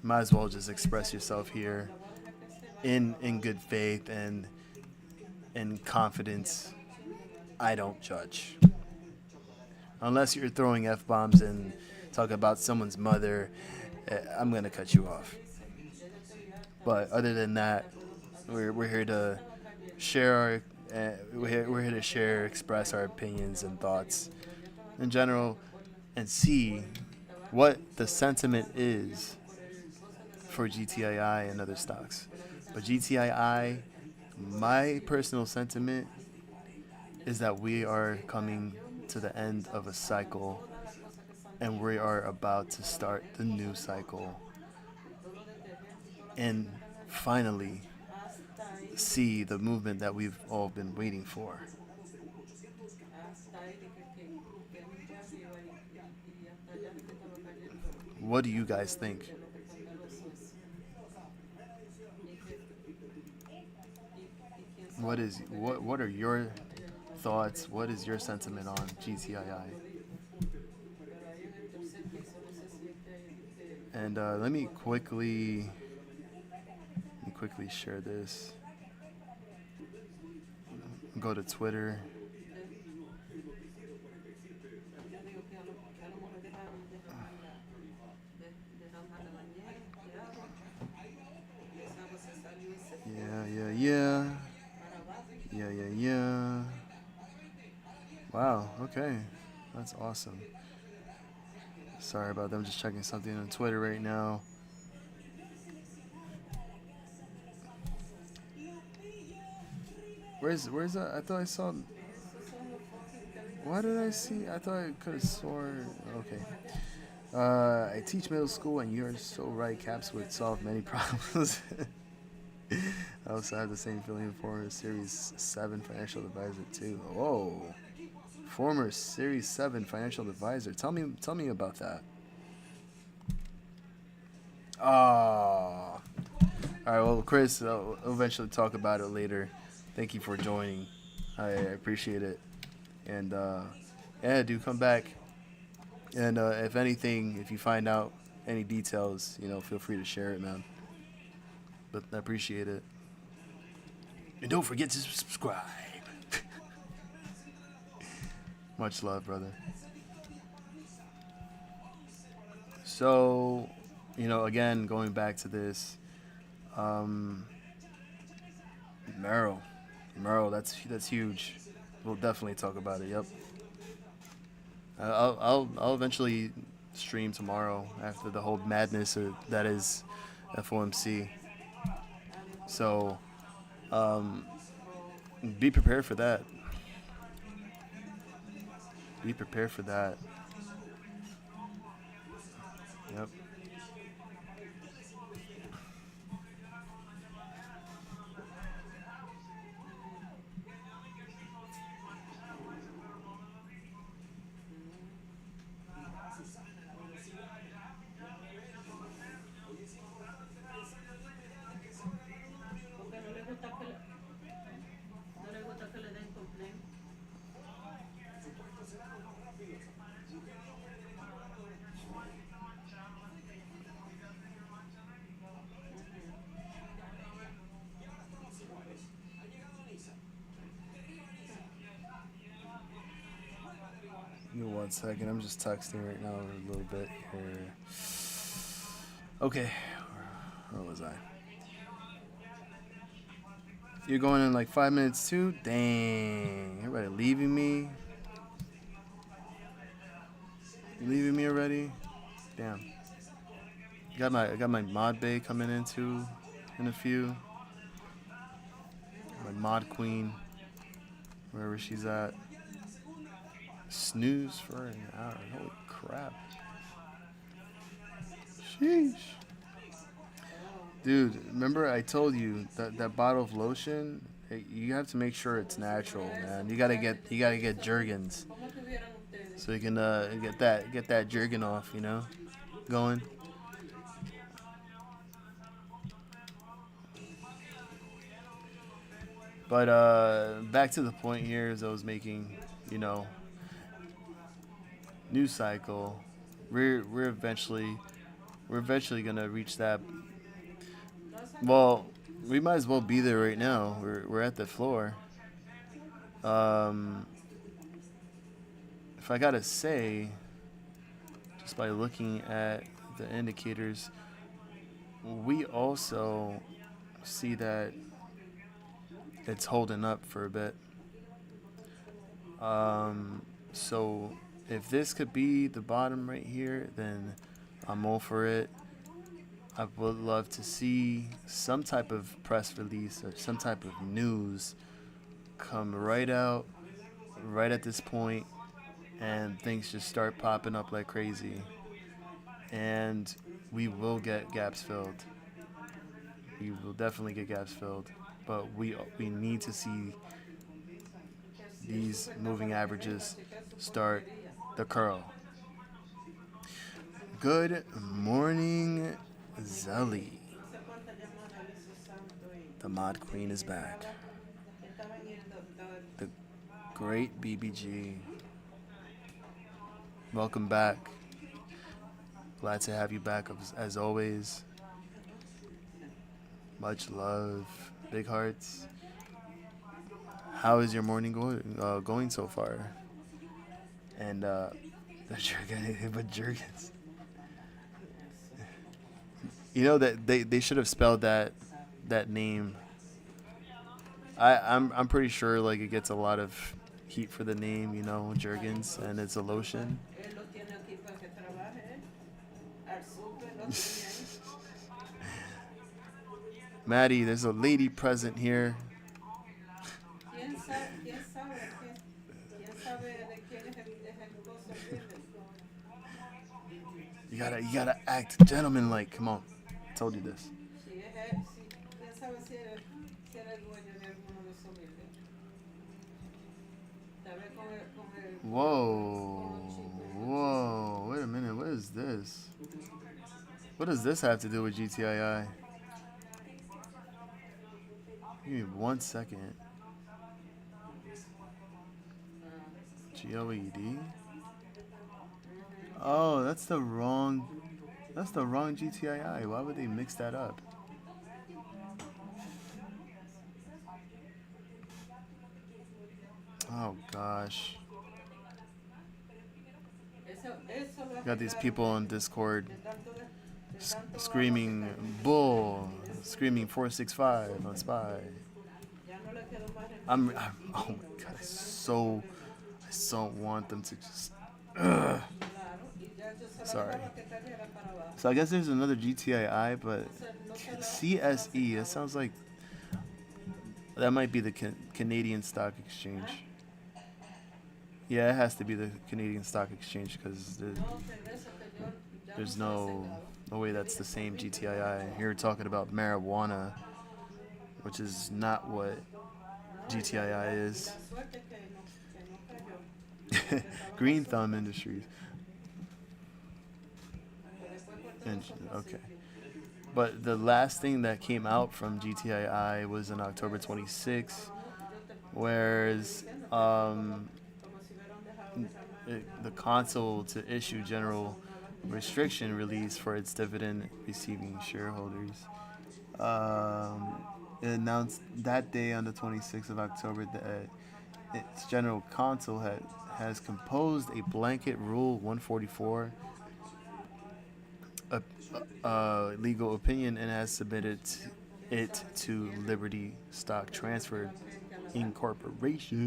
Might as well just express yourself here in good faith and in confidence. I don't judge. Unless you're throwing F-bombs and talking about someone's mother, I'm going to cut you off. But other than that, we're here to share we're here to share, express our opinions and thoughts in general, and see what the sentiment is for GTII and other stocks. But GTII, my personal sentiment is that we are coming to the end of a cycle, and we are about to start the new cycle, and finally see the movement that we've all been waiting for. What do you guys think? What are your thoughts? What is your sentiment on GTII? And let me quickly share this. Go to Twitter. Yo digo que a lo mejor dejan mal la bañera de agua. Y esa agua se salió y se fue Yeah. para abajo. Yeah. Wow. Okay, that's awesome. Sorry about that. I'm just checking something on Twitter right now. Where's that? I thought I saw. Esos son los fucking que dicen Why did I saber. see? I thought I could have sworn. Okay. I teach middle school, and you're so right. Caps would solve many problems. I also have the same feeling for a Series 7 financial advisor too. Whoa, former Series 7 financial advisor. Tell me about that. Ah. All right. Well, Chris, I'll eventually talk about it later. Thank you for joining. I appreciate it. And yeah, do come back. And if anything, if you find out any details, feel free to share it, man. But I appreciate it. And don't forget to subscribe. Much love, brother. So, again, going back to this, Merrill, that's huge. We'll definitely talk about it. Yep. I'll eventually stream tomorrow after the whole madness that is FOMC. So, be prepared for that. Be prepared for that. Yep. Porque no le gusta que le den complaint. Give me 1 second. I'm just texting right now a little bit here. Okay. Where was I? You're going in like 5 minutes too? Dang. Everybody leaving me? You leaving me already? Damn. I got my mod bay coming in too in a few. My mod queen. Wherever she's at. Snooze for an hour. Holy crap. Sheesh. Dude, remember I told you that bottle of lotion, you have to make sure it's natural, man. You gotta get Jergens, ¿Cómo tuvieran ustedes? so you can get that Jergen off, going. But back to the point here, as I was making, news cycle. We're eventually gonna reach that. Well, we might as well be there right now. We're at the floor. If I gotta say, just by looking at the indicators, we also see that it's holding up for a bit. So if this could be the bottom right here, then I'm all for it. I would love to see some type of press release or some type of news come right out, right at this point, and things just start popping up like crazy. And we will get gaps filled. We will definitely get gaps filled. But we need to see these moving averages start the curl. Good morning, Zelly. No sé cuántas llamadas hizo Santo y The mod queen is back. estaba en el doctor. The great BBG. Welcome back. Glad to have you back as always. Much love. Big hearts. How is your morning going so far? And the Jergens, but Jergens. You know that they should have spelled that name. I'm pretty sure like it gets a lot of heat for the name, you know, Jergens, and it's a lotion. Él lo tiene aquí para que trabaje. Al súper lo tiene ahí. Maddie, there's a lady present here. ¿Quién sabe, quién sabe qué? ¿Quién sabe de quién es el coso el dealer? You gotta act gentleman-like. Come on, I told you this. Si es él, si, ¿quién sabe si era el dueño de alguno de esos buildings? Tal vez con el Whoa, wait a minute, what is this? What does this have to do with GTII? Give me 1 second. GOED? Oh, that's the wrong GTII. Why would they mix that up? Oh gosh. Got these people on Discord screaming bull, screaming 465 on spy. I'm oh my god, I so want them to just sorry. So I guess there's another GTII, but CSE, that sounds like that might be the Canadian Stock Exchange. Yeah, it has to be the Canadian Stock Exchange because there's no way that's the same GTII. Here we're talking about marijuana, which is not what GTII is. Green Thumb Industries. Okay. But the last thing that came out from GTII was on October 26th, whereas the council to issue general restriction release for its dividend receiving shareholders. It announced that day on the 26th of October that its general counsel has composed a blanket Rule 144 legal opinion and has submitted it to Liberty Stock Transfer Incorporated,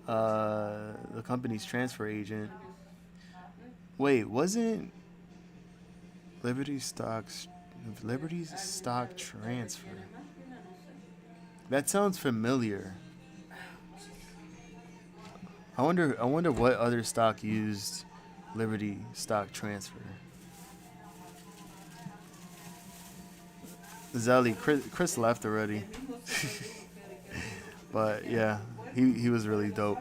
the company's transfer agent. Wait, wasn't Liberty's stock transfer? That sounds familiar. I wonder what other stock used Liberty Stock Transfer. Zelly, Chris left already. But yeah, he was really dope.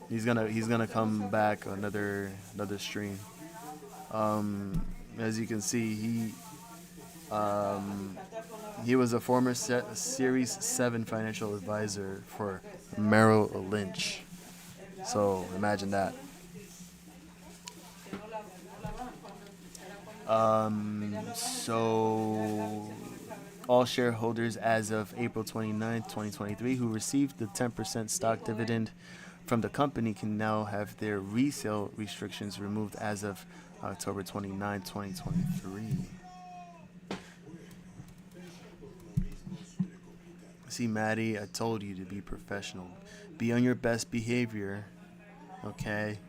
He's gonna come back another stream. As you can see, he was a former Series 7 financial advisor for Merrill Lynch. So imagine that. So all shareholders as of April 29th, 2023 who received the 10% stock dividend from the company can now have their resale restrictions removed as of October 29th, 2023. See, Maddie, I told you to be professional. Be on your best behavior, okay?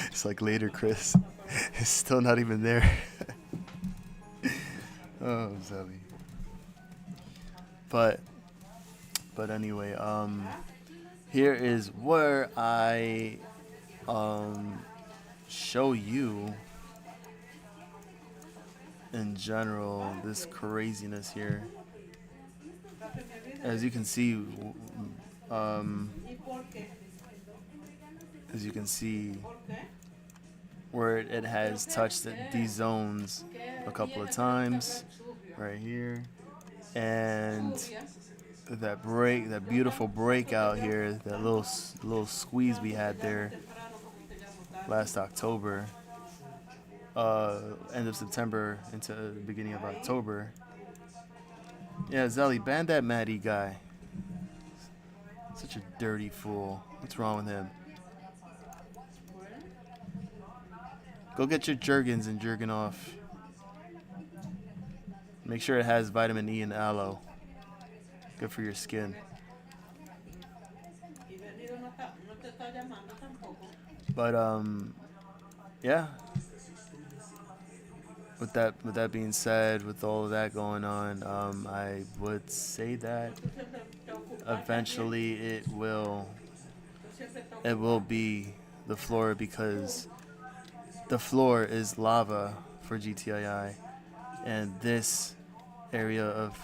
It's like later, Chris. It's still not even there. Oh, Zelly. But anyway, here is where I show you in general this craziness here. As you can see, where it has touched these zones a couple of times right here, and that beautiful breakout here, that little squeeze we had there last October, end of September into the beginning of October. Yeah, Zelly, ban that Maddie guy. Such a dirty fool. What's wrong with him? Go get your Jergens and Jergen off. Make sure it has vitamin E and aloe. Good for your skin. But yeah. With that being said, with all of that going on, I would say that eventually it will be the floor, because the floor is lava for GTII, and this area of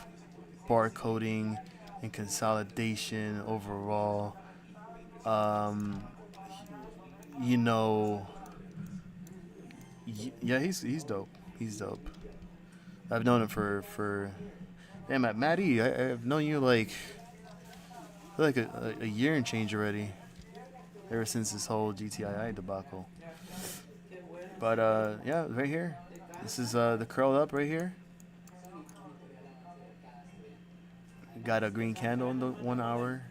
barcoding and consolidation overall, you know, yeah, he's dope. He's dope. I've known him for damn, Maddie, I've known you like a year and change already, ever since this whole GTII debacle. But yeah, right here, this is the curl up right here. Got a green candle in the 1 hour.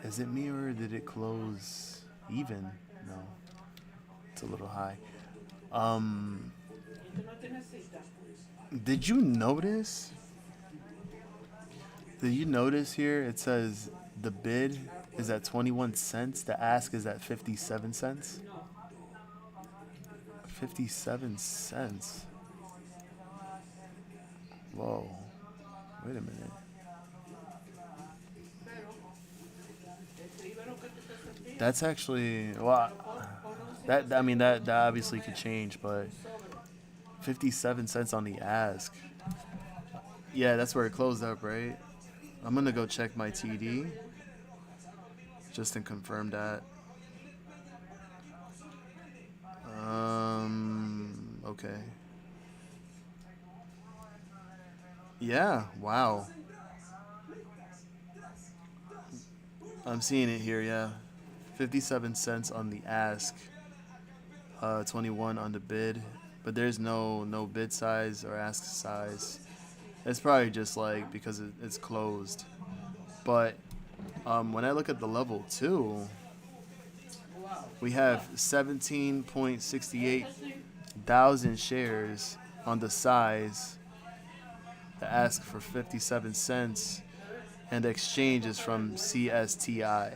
Is it me or did it close even? No, it's a little high. Did you notice? Did you notice here? It says the bid is at 21 cents. The ask is at 57 cents. 57 cents. Whoa. Wait a minute. That's actually, well, that obviously could change, but 57 cents on the ask. Yeah, that's where it closed up, right? I'm gonna go check my TD just to confirm that. Okay. Yeah, wow. I'm seeing it here, yeah. 57 cents on the ask, 21 on the bid, but there's no bid size or ask size. It's probably just like because it's closed. But when I look at the level 2, we have 17.68 thousand shares on the size. The ask for 57 cents, and the exchange is from CSTI.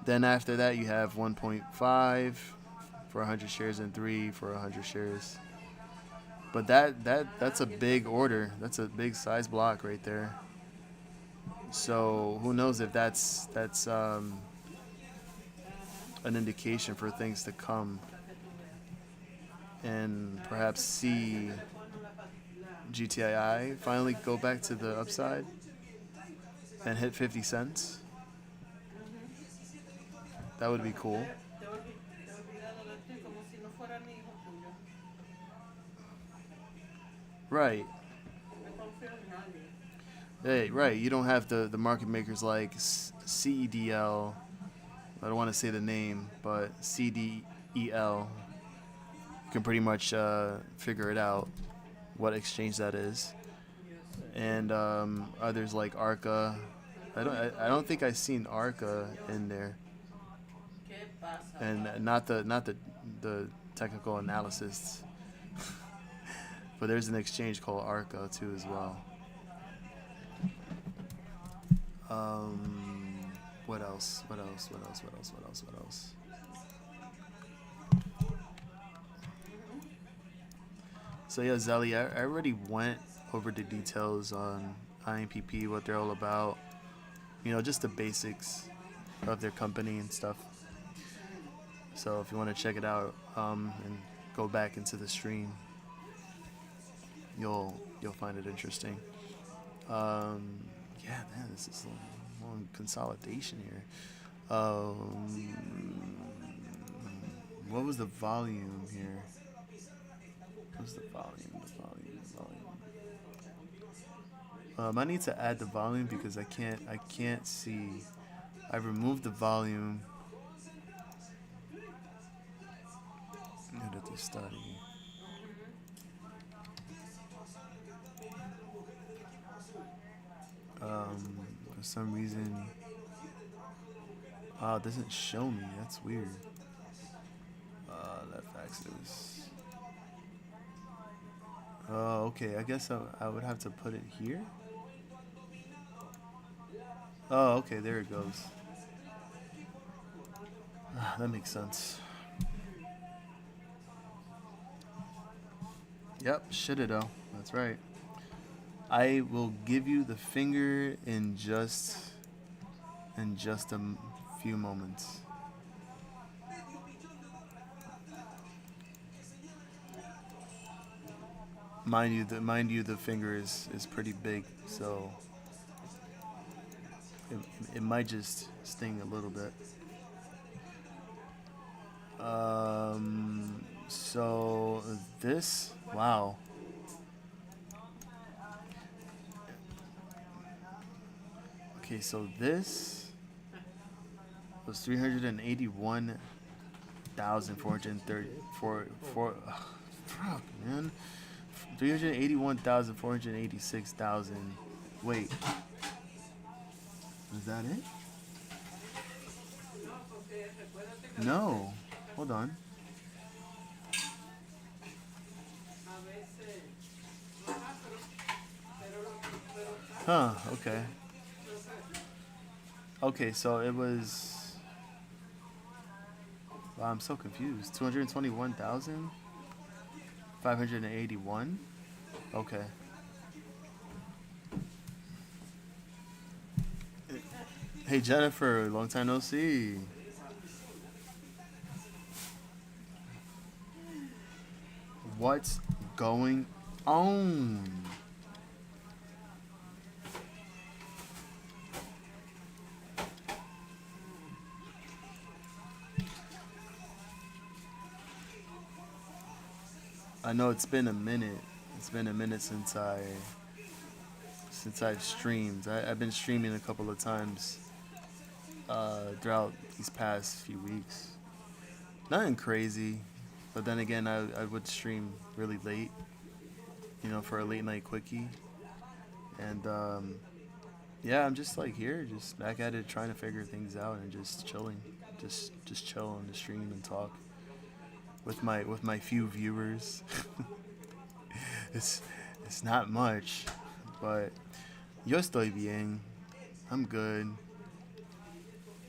Then after that, you have 1.5 for 100 shares and 3 for 100 shares. But that's a big order. That's a big size block right there. So who knows if that's an indication for things to come, and perhaps see GTII finally go back to the upside and hit 50 cents. That would be cool. Right. Hey, right. You don't have the market makers like CEDL. I don't want to say the name, but CDEL. You can pretty much figure it out what exchange that is. And others like ARCA. I don't think I've seen ARCA in there. And not the technical analysis. But there's an exchange called ARCA too as well. What else? So yeah, Zelly, I already went over the details on Impp, what they're all about. You know, just the basics of their company and stuff. So if you want to check it out and go back into the stream, you'll find it interesting. Yeah, man, this is a long consolidation here. What was the volume here? What's the volume? I need to add the volume because I can't see. I removed the volume. Edit the study. For some reason, it doesn't show me. That's weird. Left axis. Oh, okay. I guess I would have to put it here. Oh, okay. There it goes. That makes sense. Yep, shitado. That's right. I will give you the finger in just a few moments. Mind you, the finger is pretty big, so it might just sting a little bit. So this, wow. Okay, so this was 381,434. Fuck, man. 381,486,000. Wait. Is that it? No. Hold on. Huh, okay. Okay, so it was... Wow, I'm so confused. 221,581? Okay. Hey, Jennifer, long time no see. What's going on? I know it's been a minute. It's been a minute since I've streamed. I've been streaming a couple of times throughout these past few weeks. Nothing crazy, but then again, I would stream really late, for a late night quickie. And yeah, I'm just like here, just back at it, trying to figure things out and just chilling, just chill on the stream and talk with my few viewers. It's not much, but yo estoy bien. I'm good.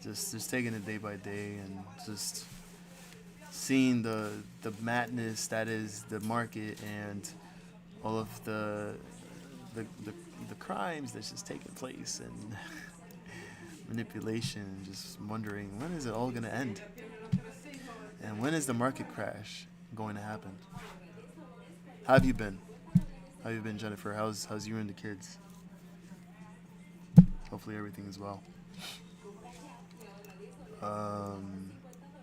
Just taking it day by day and just seeing the madness that is the market and all of the crimes that's just taking place and manipulation, and just wondering when is it all gonna end, and when is the market crash going to happen? How have you been? How have you been, Jennifer? How's you and the kids? Hopefully everything is well.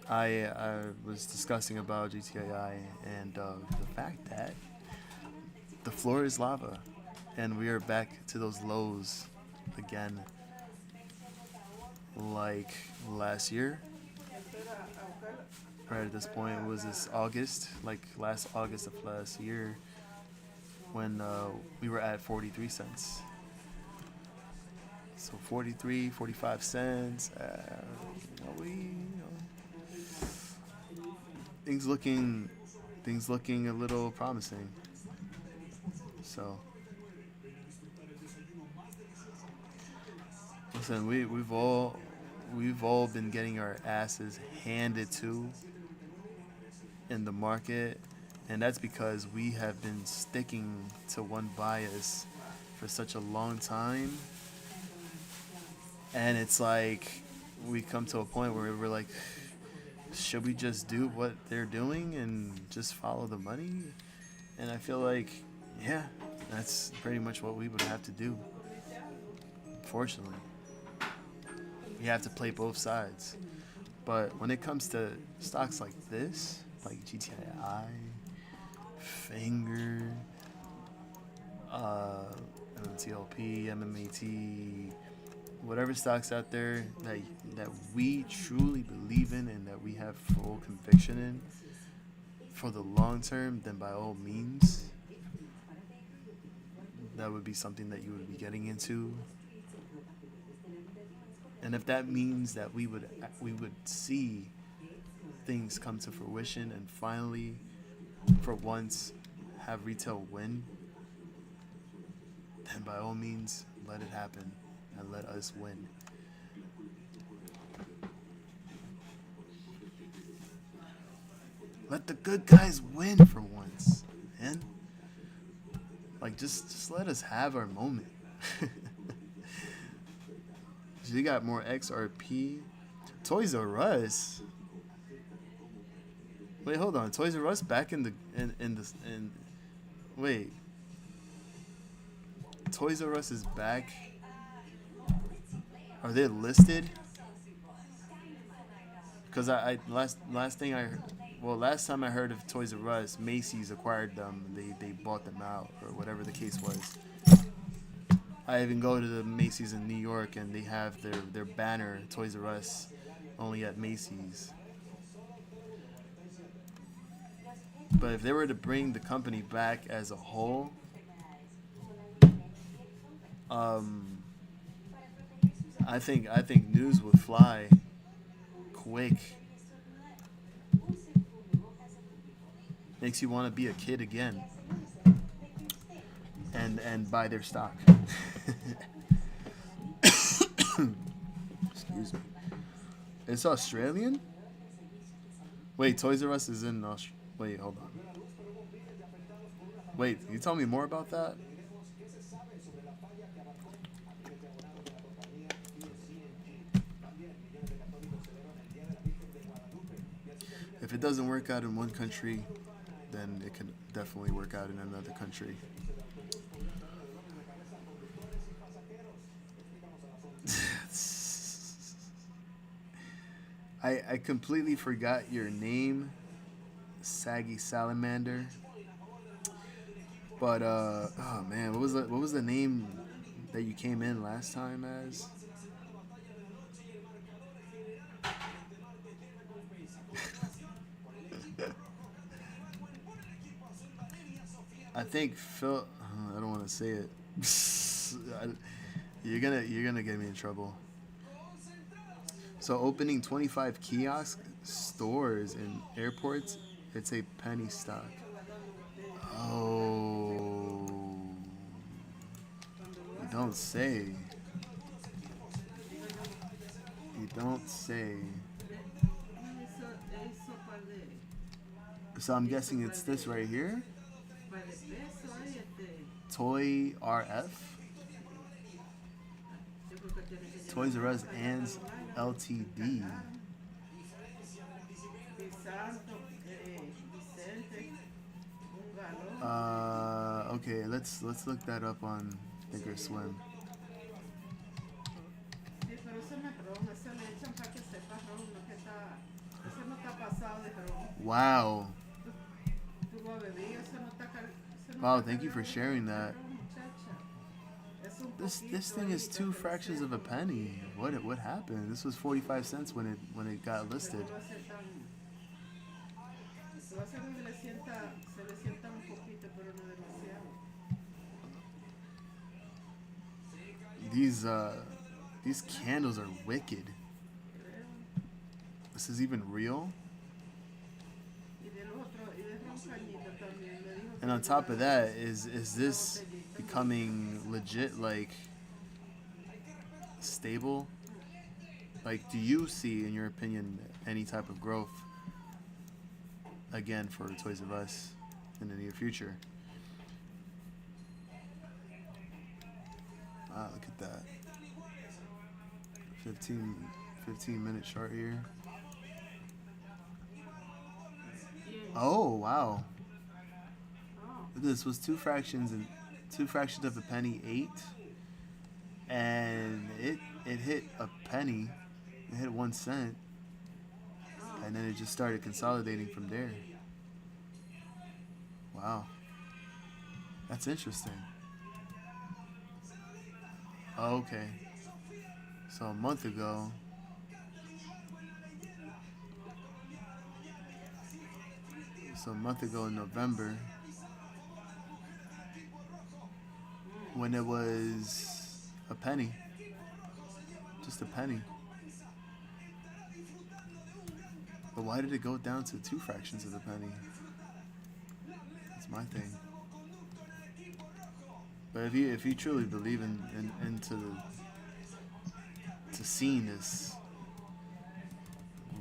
I was discussing about Gtii and the fact that the floor is lava, and we are back to those lows again, like last year. Right at this point, was this August, like last August of last year, when we were at 43 cents. So 43, 45 cents. Things looking a little promising. So listen, we've all been getting our asses handed to in the market, and that's because we have been sticking to one bias for such a long time. And it's like we come to a point where we're like, should we just do what they're doing and just follow the money? And I feel like, yeah, that's pretty much what we would have to do. Unfortunately, we have to play both sides. But when it comes to stocks like this, like Gtii, Fngr, MMTLP, MMAT, whatever stocks out there that we truly believe in and that we have full conviction in for the long term, then by all means, that would be something that you would be getting into. And if that means that we would see things come to fruition and finally, for once, have retail win, then by all means, let it happen and let us win. Let the good guys win for once, man. Like, just let us have our moment. You got more XRP. Toys R Us. Wait, hold on. Toys R Us back in wait. Toys R Us is back. Are they listed? Because last time I heard of Toys R Us, Macy's acquired them. They bought them out, or whatever the case was. I even go to the Macy's in New York and they have their banner, Toys R Us, only at Macy's. But if they were to bring the company back as a whole, I think news would fly quick. Makes you want to be a kid again and buy their stock. Excuse me. It's Australian? Wait, Toys R Us is in Australia. Wait, hold on. Wait, can you tell me more about that? If it doesn't work out in one country, then it can definitely work out in another country. I completely forgot your name, Saggy Salamander. But oh man, what was the name that you came in last time as? I think Phil. I don't want to say it. You're gonna get me in trouble. So opening 25 kiosk stores in airports, it's a penny stock. Oh, you don't say. You don't say. So I'm guessing it's this right here. Toy RF. Toys R Us and LTD. Okay, let's look that up on Thinkorswim. Wow. Wow, thank you for sharing that. This thing is 2 fractions of a penny. What happened? This was 45 cents when it got listed. These candles are wicked. This is even real. And on top of that, is this becoming legit, like, stable? Like, do you see, in your opinion, any type of growth again for Toys R Us in the near future? Wow, look at that. 15-minute chart here. Oh, wow. This was 2 fractions of a penny, 8, and it hit a penny. It hit 1 cent, and then it just started consolidating from there. Wow, that's interesting. Oh, okay. So a month ago, in November, when it was a penny, just a penny. But why did it go down to 2 fractions of a penny? That's my thing. But if you truly believe to seeing this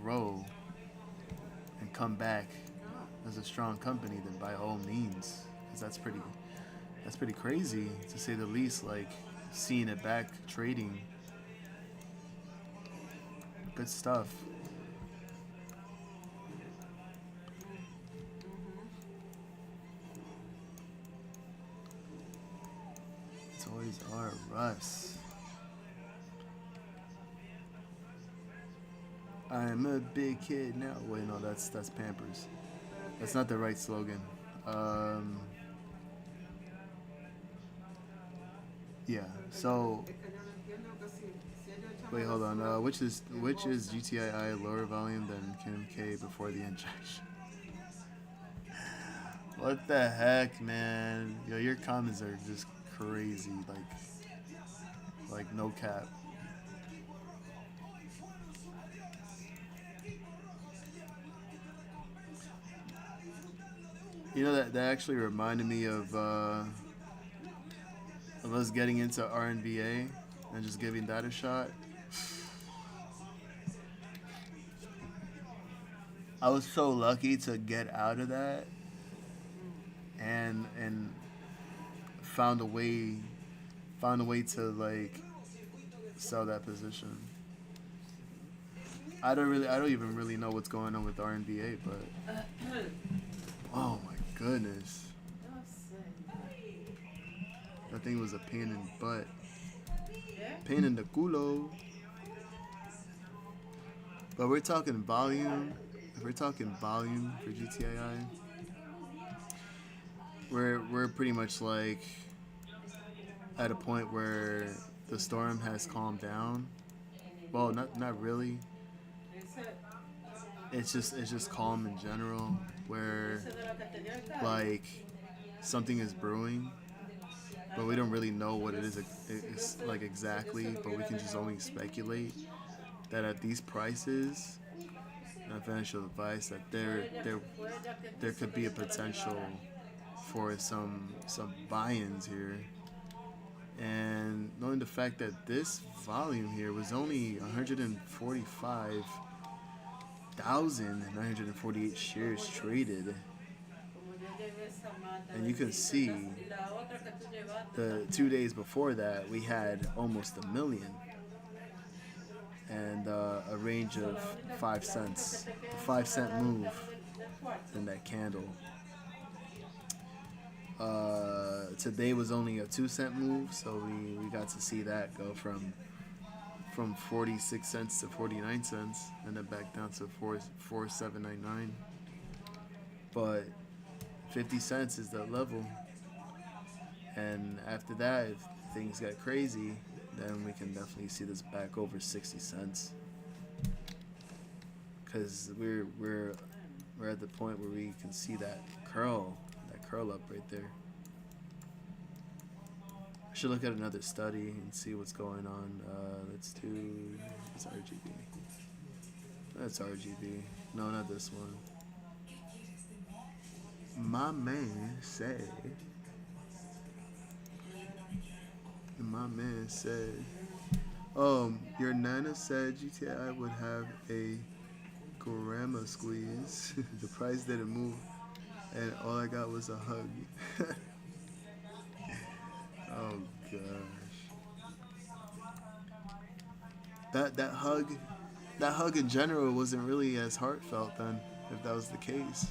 grow and come back as a strong company, then by all means, because that's pretty crazy to say the least. Like seeing it back trading, good stuff. Toys R Us. I'm a big kid now. Wait, no, that's Pampers. That's not the right slogan. Yeah. So wait, hold on. Which is GTII lower volume than Kim K before the injection? What the heck, man? Yo, your comments are just crazy. Like no cap. You know that actually reminded me of us getting into RNBA and just giving that a shot. I was so lucky to get out of that and found a way to like sell that position. I don't even really know what's going on with RNBA, but oh my goodness. That thing was a pain in the butt. Pain in the culo. But we're talking volume. If we're talking volume for GTII, we're pretty much like at a point where the storm has calmed down. Well, not really. It's just calm in general, where like something is brewing, but we don't really know what it is like exactly. But we can just only speculate that at these prices, and financial advice, that there could be a potential for some buy-ins here. And knowing the fact that this volume here was only 145,948 shares traded, and you can see the 2 days before that we had almost 1 million, and a range of 5 cents, a 5-cent move in that candle. Today was only a 2-cent move, so we got to see that go from 46 cents to 49 cents, and then back down to 4.799. But 50 cents is the level, and after that, if things get crazy, then we can definitely see this back over 60 cents. Because we're at the point where we can see that curl up right there. I should look at another study and see what's going on. Let's do, it's RGB. That's RGB. No, not this one. My man said, your nana said GTI would have a grandma squeeze. The price didn't move, and all I got was a hug. Oh gosh. That hug in general wasn't really as heartfelt then, if that was the case.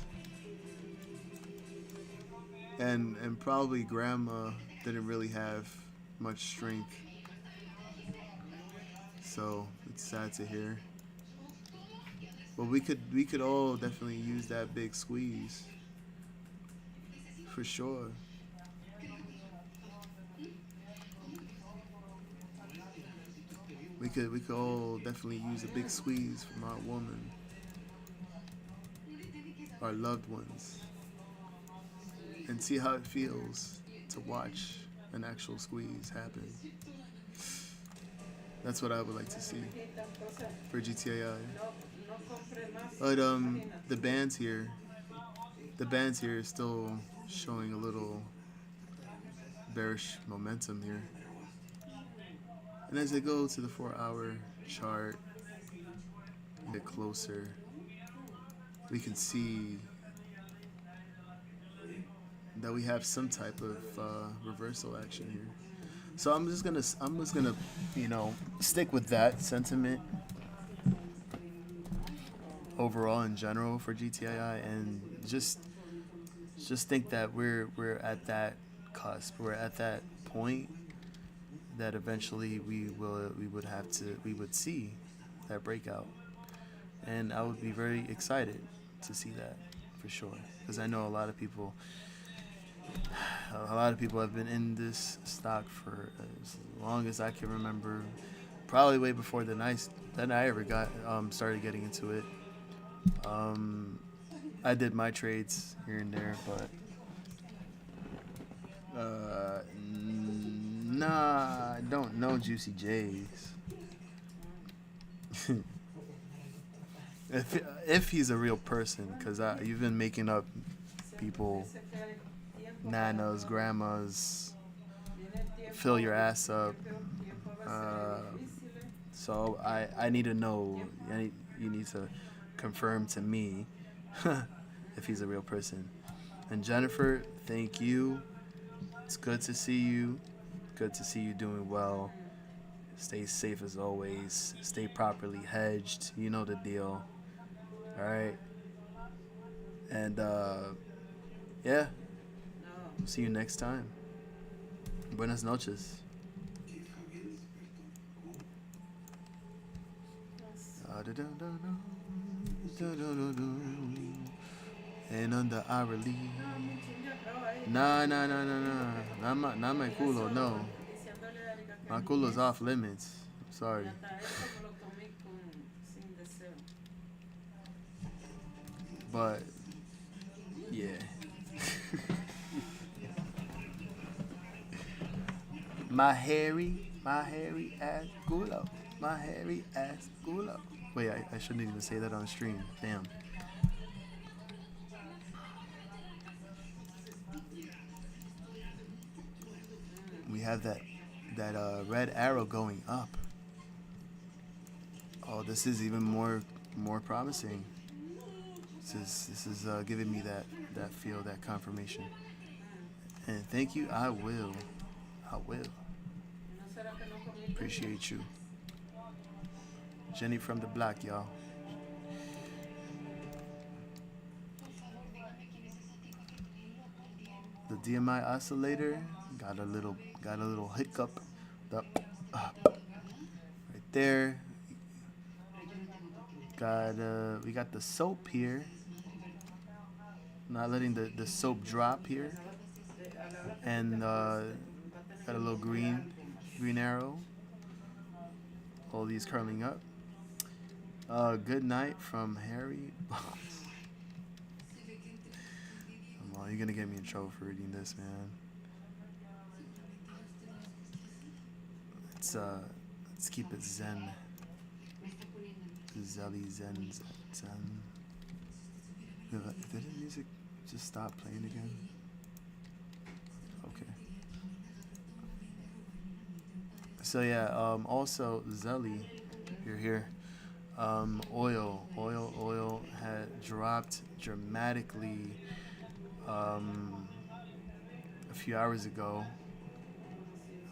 And probably grandma didn't really have much strength. So it's sad to hear. But we could all definitely use that big squeeze. For sure. we could all definitely use a big squeeze from our woman, our loved ones, and see how it feels to watch an actual squeeze happen. That's what I would like to see for GTAI. But the bands here, is still showing a little bearish momentum here. And as I go to the 4-hour chart, get closer, we can see that we have some type of reversal action here. So I'm just gonna stick with that sentiment overall in general for GTAI, and just think that we're at that cusp. We're at that point that eventually we would see that breakout, and I would be very excited to see that for sure, because I know a lot of people have been in this stock for as long as I can remember, probably way before than I ever got started getting into it. I did my trades here and there, but nah, I don't know Juicy J's. if he's a real person, because you've been making up people, nanas, grandmas, fill your ass up. So I need to know. You need to confirm to me if he's a real person. And Jennifer, thank you. It's good to see you. Good to see you doing well. Stay safe as always. Stay properly hedged. You know the deal. All right. And yeah. See you next time. Buenas noches. And under our relief. Nah. Not my culo, no. My culo's off limits. Sorry. But, yeah. My hairy ass culo. My hairy ass culo. Wait, I shouldn't even say that on stream. Damn. We have that red arrow going up. Oh, this is even more promising. This is giving me that feel, that confirmation. And thank you. I will. Appreciate you. Jenny from the block, y'all. The DMI oscillator got a little hiccup. Right there. We got the soap here. Not letting the soap drop here. And got a little green arrow. All these curling up. Good night from Harry. Come on, you're gonna get me in trouble for reading this, man. Let's keep it zen. Zelly zen. Did the music just stop playing again? Okay. So yeah, also Zelly, you're here. Oil had dropped dramatically a few hours ago.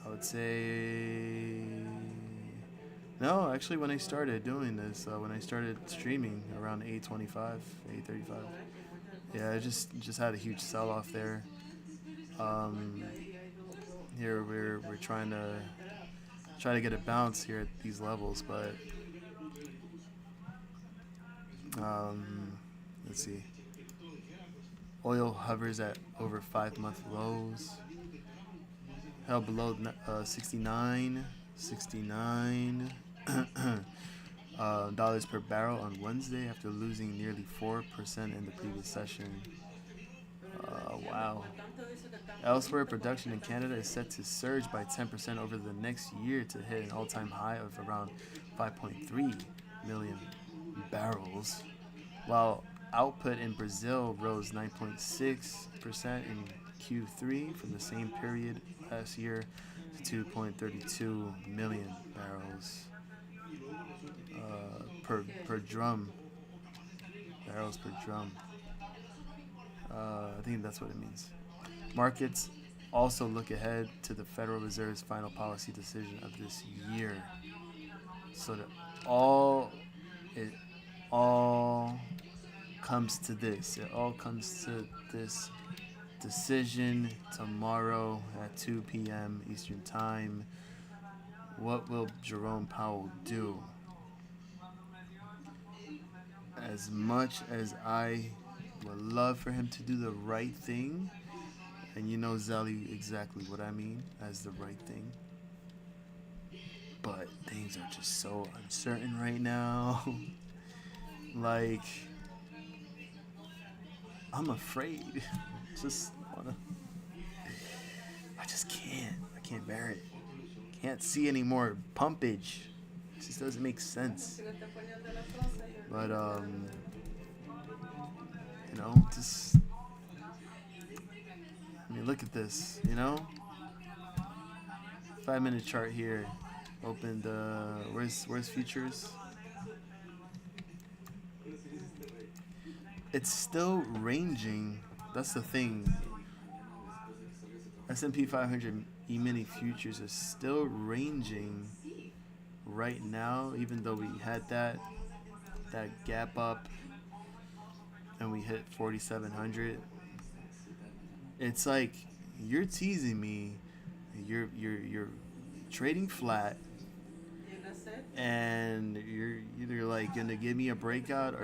I would say no, actually when I started doing this, when I started streaming around 8:25, 8:35. Yeah, I just had a huge sell off there. Here we're trying to get a bounce here at these levels, but let's see. Oil hovers at over 5-month lows. Held below 69. $81 per barrel on Wednesday after losing nearly 4% in the previous session. Wow. Elsewhere, production in Canada is set to surge by 10% over the next year to hit an all-time high of around 5.3 million barrels, while output in Brazil rose 9.6% in Q3 from the same period last year to 2.32 million barrels per drum. Barrels per drum. I think that's what it means. Markets also look ahead to the Federal Reserve's final policy decision of this year. So that it all comes to this. It all comes to this decision tomorrow at 2 p.m. Eastern Time. What will Jerome Powell do? As much as I would love for him to do the right thing, and you know, Zelly, exactly what I mean as the right thing, but things are just so uncertain right now. Like, I'm afraid. I just can't. I can't bear it. Can't see any more pumpage. It just doesn't make sense. But you know, just, I mean, look at this. You know, 5-minute chart here. Opened. Where's futures? It's still ranging. That's the thing. S&P 500 E-mini futures are still ranging right now, even though we had that gap up and we hit 4,700. It's like, you're teasing me. You're trading flat, and you're either like gonna give me a breakout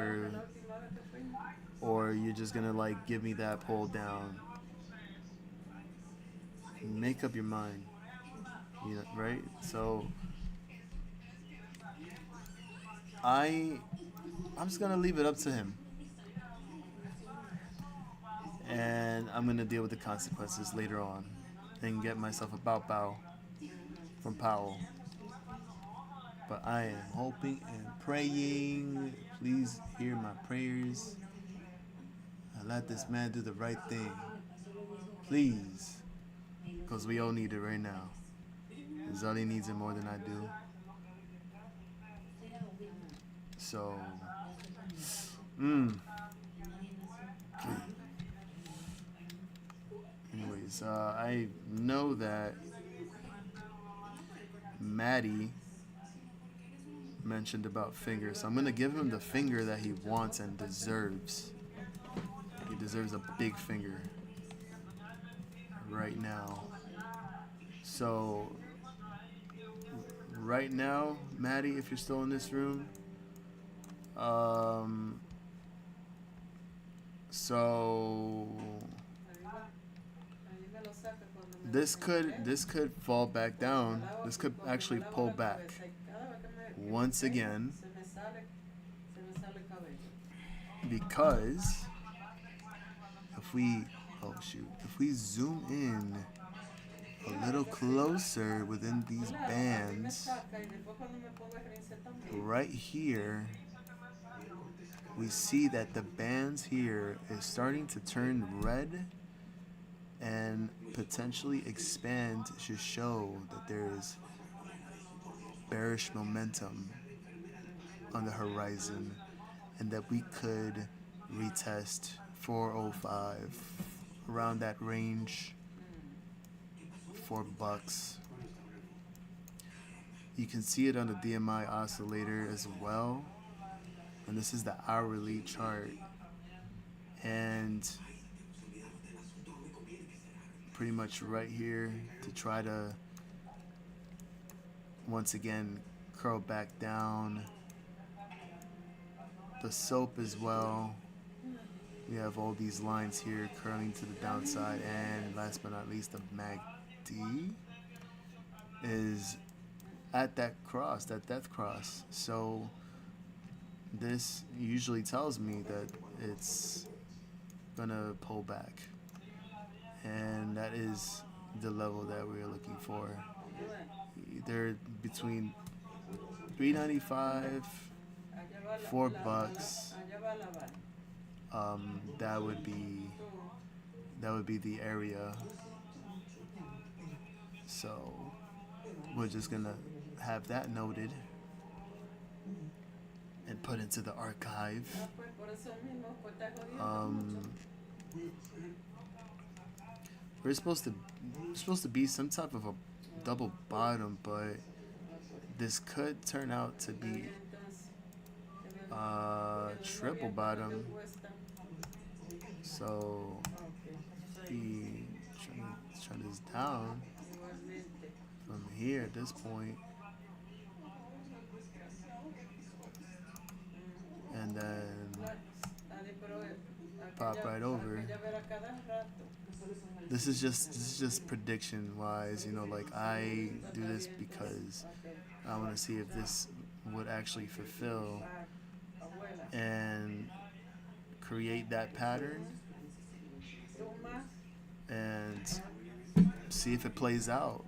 or you're just gonna like give me that pull down. Make up your mind, you know, right? So I'm just gonna leave it up to him, and I'm gonna deal with the consequences later on and get myself a bow from Powell. But I am hoping and praying. Please hear my prayers. And let this man do the right thing. Please. Because we all need it right now. Zali needs it more than I do. So, anyways, I know that Maddie mentioned about Fngr, so I'm gonna give him the Fngr that he wants and deserves. He deserves a big Fngr right now. So right now, Maddie, if you're still in this room, so this could fall back down. This could actually pull back once again, because if we zoom in a little closer within these bands right here, we see that the bands here is starting to turn red and potentially expand to show that there is bearish momentum on the horizon, and that we could retest 405 around that range, $4. You can see it on the DMI oscillator as well, and this is the hourly chart, and pretty much right here to try to once again curl back down. The SOAP as well. We have all these lines here curling to the downside, and last but not least, the MACD is at that cross, that death cross. So this usually tells me that it's gonna pull back, and that is the level that we're looking for. Either between 395, $4. That would be the area. So we're just gonna have that noted and put into the archive. We're supposed to be some type of a double bottom, but this could turn out to be triple bottom. So be trying to turn this down from here at this point, and then pop right over. This is just prediction wise, like I do this because I want to see if this would actually fulfill and create that pattern and see if it plays out.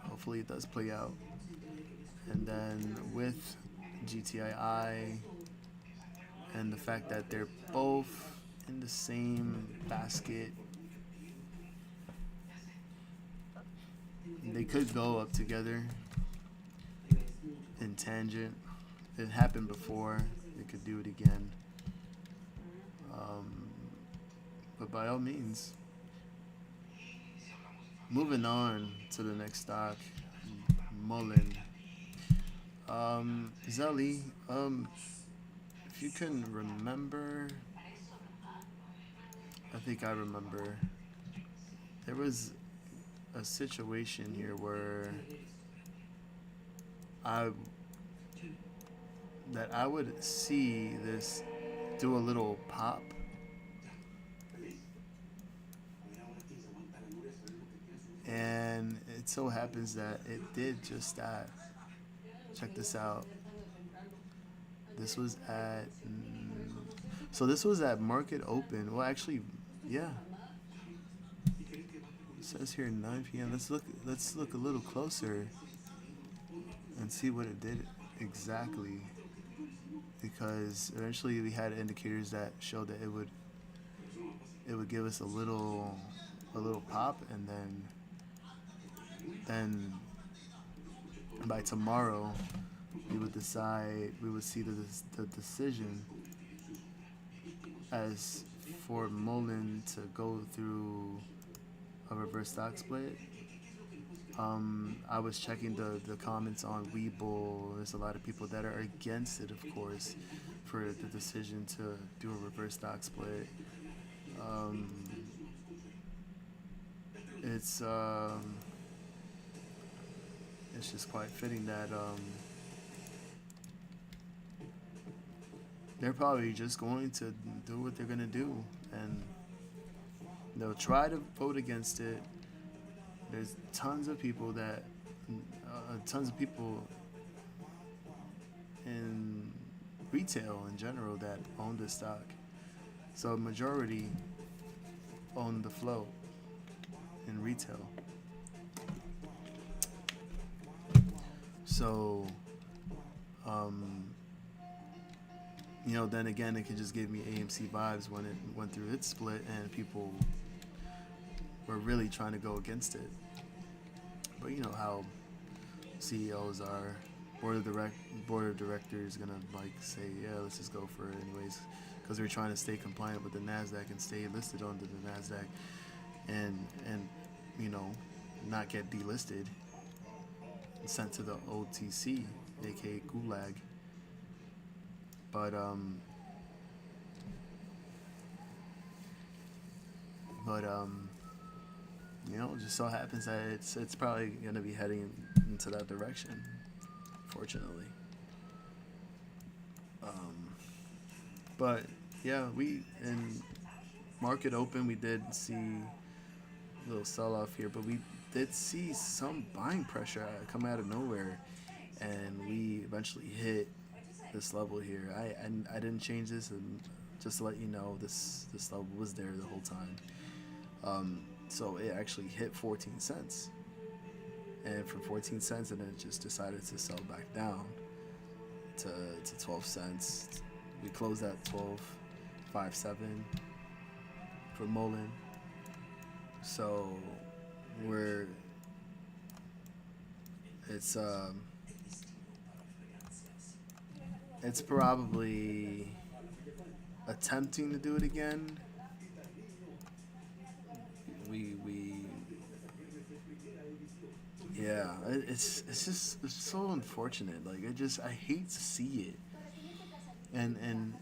Hopefully it does play out. And then with GTII and the fact that they're both in the same basket, they could go up together in tangent. It happened before. They could do it again. But by all means, moving on to the next stock, Mullen. Zelly, if you can remember, I think I remember, there was a situation here where I would see this do a little pop, and it so happens that it did just that. Check this out. This was at this was at market open. Well, actually, yeah. It says here 9 p.m. Let's look a little closer and see what it did exactly, because eventually we had indicators that showed that it would give us a little pop, and then by tomorrow we would see the decision as for Mullen to go through a reverse stock split. I was checking the comments on Webull. There's a lot of people that are against it, of course, for the decision to do a reverse stock split. It's just quite fitting that they're probably just going to do what they're going to do, and they'll try to vote against it. There's tons of people in retail in general that own this stock. So a majority own the float in retail. So, then again, it could just give me AMC vibes when it went through its split and people were really trying to go against it. But you know how CEOs are. Board of directors gonna say, yeah, let's just go for it anyways, because they're trying to stay compliant with the NASDAQ and stay listed under the NASDAQ, and not get delisted and sent to the OTC, aka Gulag. But it just so happens that it's probably gonna be heading into that direction, fortunately. But yeah, we in market open, we did see a little sell-off here, but we did see some buying pressure come out of nowhere, and we eventually hit this level here. I didn't change this, and just to let you know, this level was there the whole time. So it actually hit 14 cents, and from 14 cents, and then it just decided to sell back down to 12 cents. We closed at 12.57 for Mullen. So it's probably attempting to do it again. Yeah, it's so unfortunate. Like I hate to see it, and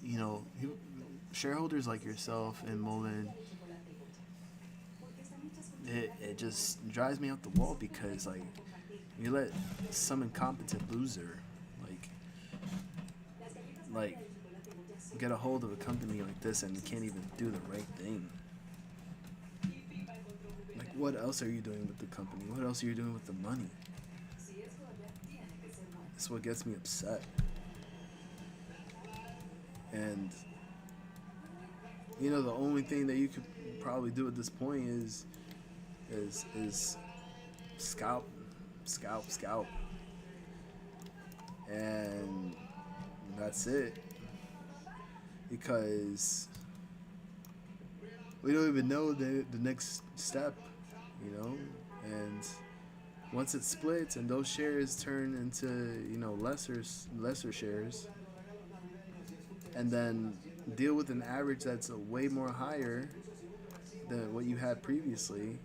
you know, shareholders like yourself and Mullen, it just drives me up the wall, because like you let some incompetent loser like get a hold of a company like this and can't even do the right thing. Like, what else are you doing with the company? What else are you doing with the money? That's what gets me upset. And you know, the only thing that you could probably do at this point is scalp, and that's it. Because we don't even know the next step, you know, and once it splits and those shares turn into, you know, lesser shares, and then deal with an average that's a way more higher than what you had previously.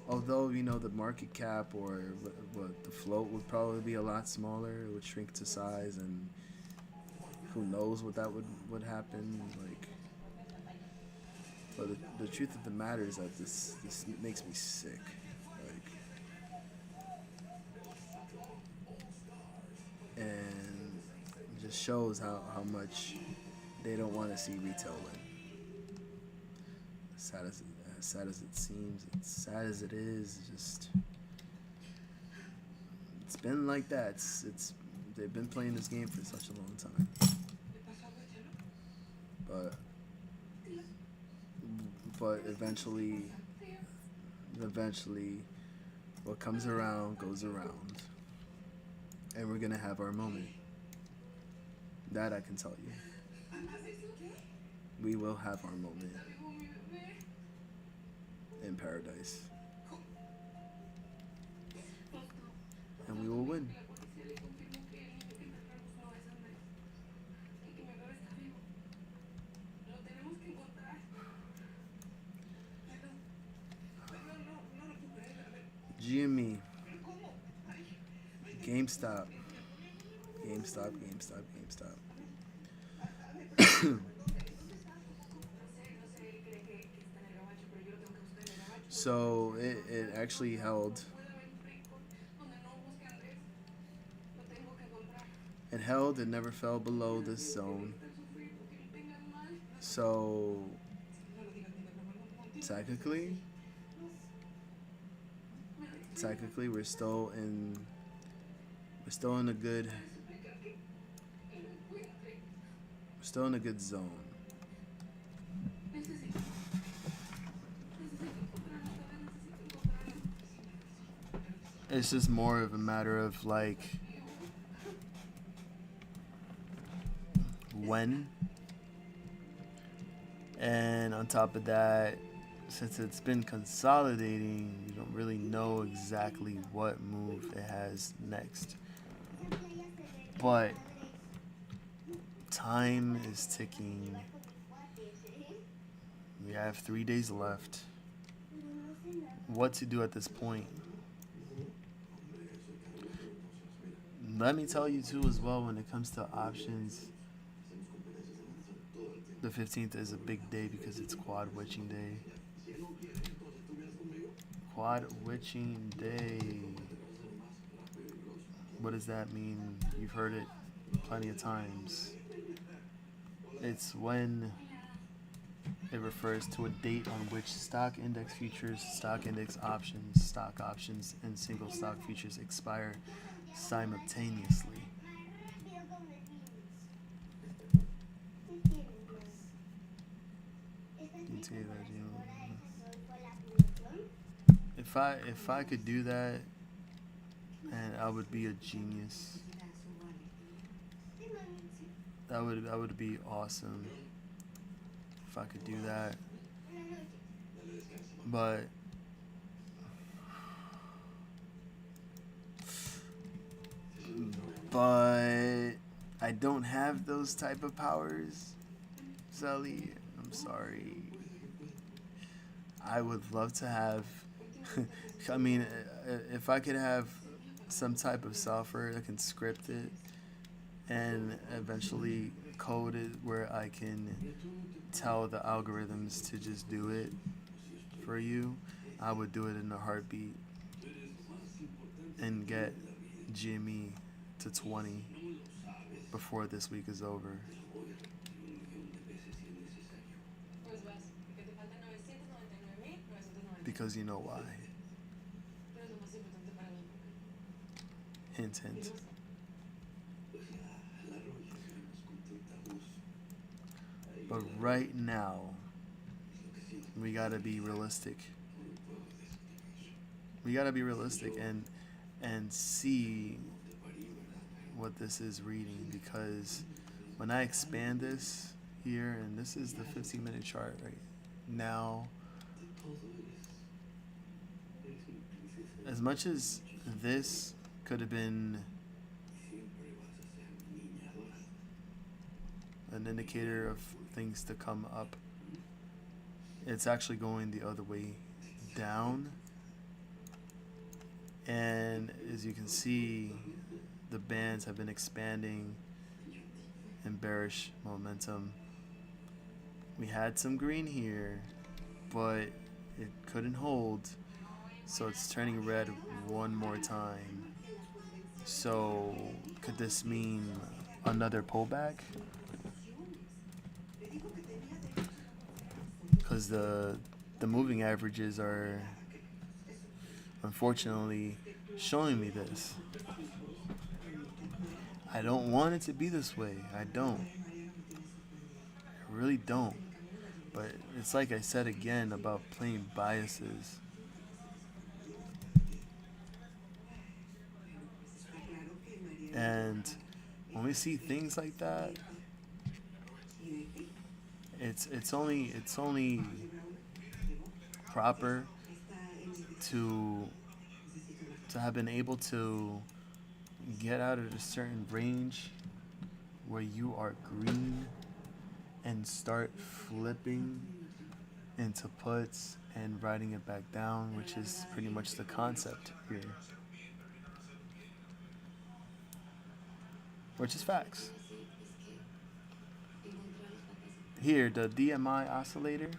Although, you know, the market cap or what the float would probably be a lot smaller, it would shrink to size, and who knows what that would happen. Like, but the truth of the matter is that this makes me sick. And it just shows how much they don't want to see retail win. As sad as it seems, as sad as it is, it's been like that. It's they've been playing this game for such a long time. But eventually, what comes around goes around, and we're gonna have our moment. That I can tell you. We will have our moment in paradise, and we will win. GME, GameStop. So it actually held. It held. It never fell below this zone. So technically, we're still in a good. We're still in a good zone. It's just more of a matter of like when, and on top of that, since it's been consolidating, you don't really know exactly what move it has next. But time is ticking. We have 3 days left. What to do at this point? Let me tell you too as well, when it comes to options, the 15th is a big day because it's quad witching day. Quad witching day. What does that mean? You've heard it plenty of times. It's when It refers to a date on which stock index futures, stock index options, stock options, and single stock futures expire simultaneously. If I could do that, and I would be a genius. That would be awesome if I could do that. But I don't have those type of powers, Zelly. I'm sorry. I would love to have. I mean, if I could have some type of software that can script it and eventually code it where I can tell the algorithms to just do it for you, I would do it in a heartbeat and get Jimmy to 20 before this week is over. Because you know why. Hint, hint. But right now, we gotta be realistic. We gotta be realistic and see what this is reading, because when I expand this here, and this is the 15-minute chart right now, as much as this could have been an indicator of things to come up, it's actually going the other way down. And as you can see, the bands have been expanding in bearish momentum. We had some green here, but it couldn't hold, so it's turning red one more time. So could this mean another pullback? Because the moving averages are unfortunately showing me this. I don't want it to be this way. I don't. I really don't. But it's like I said again about playing biases. And when we see things like that, it's only proper to have been able to get out of a certain range where you are green and start flipping into puts and writing it back down, which is pretty much the concept here, which is facts. Here, the DMI oscillator,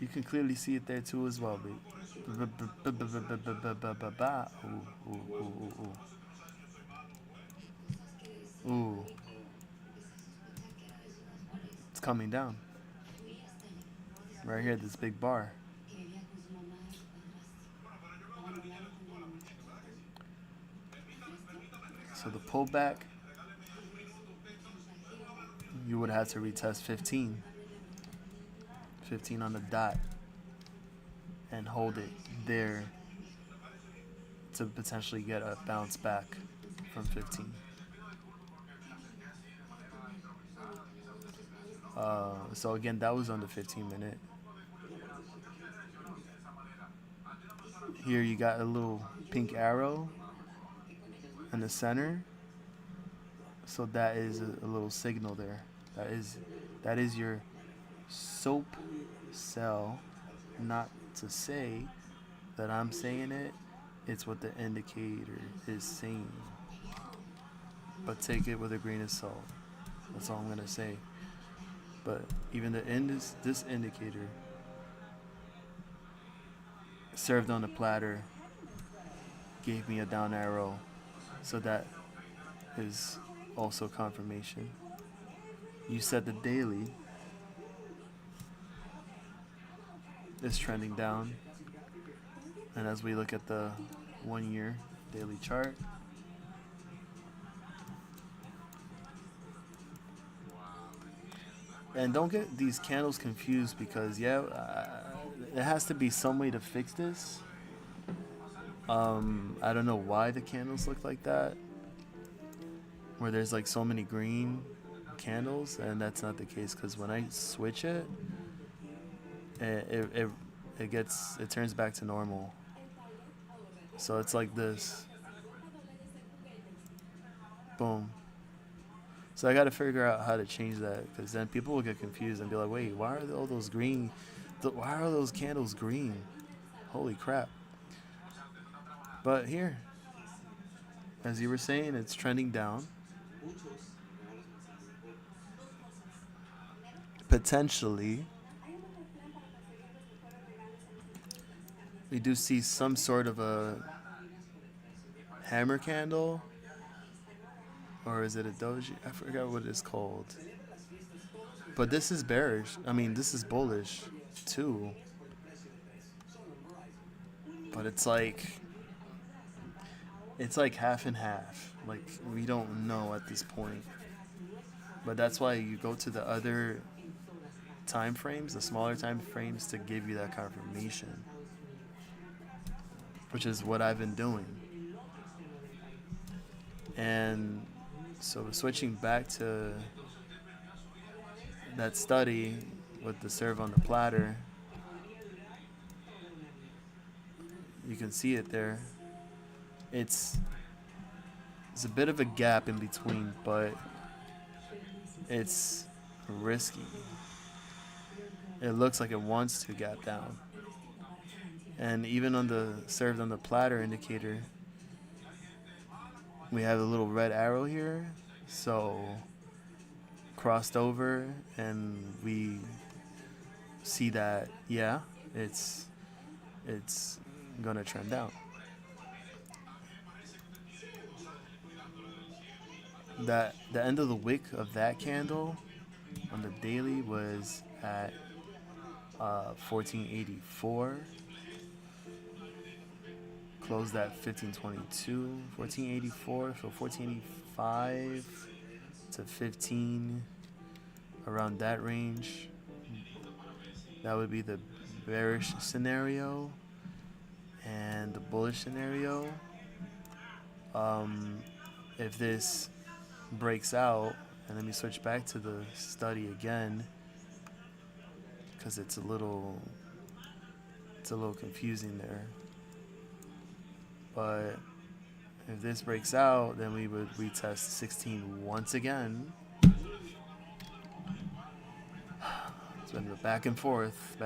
you can clearly see it there too as well, babe. Ooh. It's coming down. Right here, this big bar. So the pullback, you would have to retest 15. 15 on the dot. And hold it there to potentially get a bounce back from 15. So again, that was on the 15-minute. Here you got a little pink arrow in the center. So that is a little signal there. That is your soap sell. Not to say that I'm saying it. It's what the indicator is saying. But take it with a grain of salt. That's all I'm gonna say. But even this indicator served on a platter, gave me a down arrow, so that is also confirmation. You set the daily, is trending down. And as we look at the 1 year daily chart, and don't get these candles confused because there has to be some way to fix this. I don't know why the candles look like that, where there's like so many green candles, and that's not the case because when I switch it, it turns back to normal. So it's like this. Boom. So I got to figure out how to change that because then people will get confused and be like, wait, why are all those green? Why are those candles green? Holy crap. But here, as you were saying, it's trending down. Potentially, we do see some sort of a hammer candle. Or is it a doji? I forgot what it's called. But this is bearish. I mean, this is bullish too. But it's like half and half. Like we don't know at this point. But that's why you go to the other time frames, the smaller time frames, to give you that confirmation, which is what I've been doing. And so switching back to that study with the serve on the platter, you can see it there. It's a bit of a gap in between, but it's risky. It looks like it wants to gap down. And even on the served on the platter indicator, we have a little red arrow here. So crossed over, and we see that, yeah, it's gonna trend down. That the end of the wick of that candle on the daily was at 1484, closed at 1522, 1484, so 1485 to 15, around that range. That would be the bearish scenario. And the bullish scenario, if this breaks out, and let me switch back to the study again because it's a little confusing there. But if this breaks out, then we would retest 16 once again. It's been back and forth.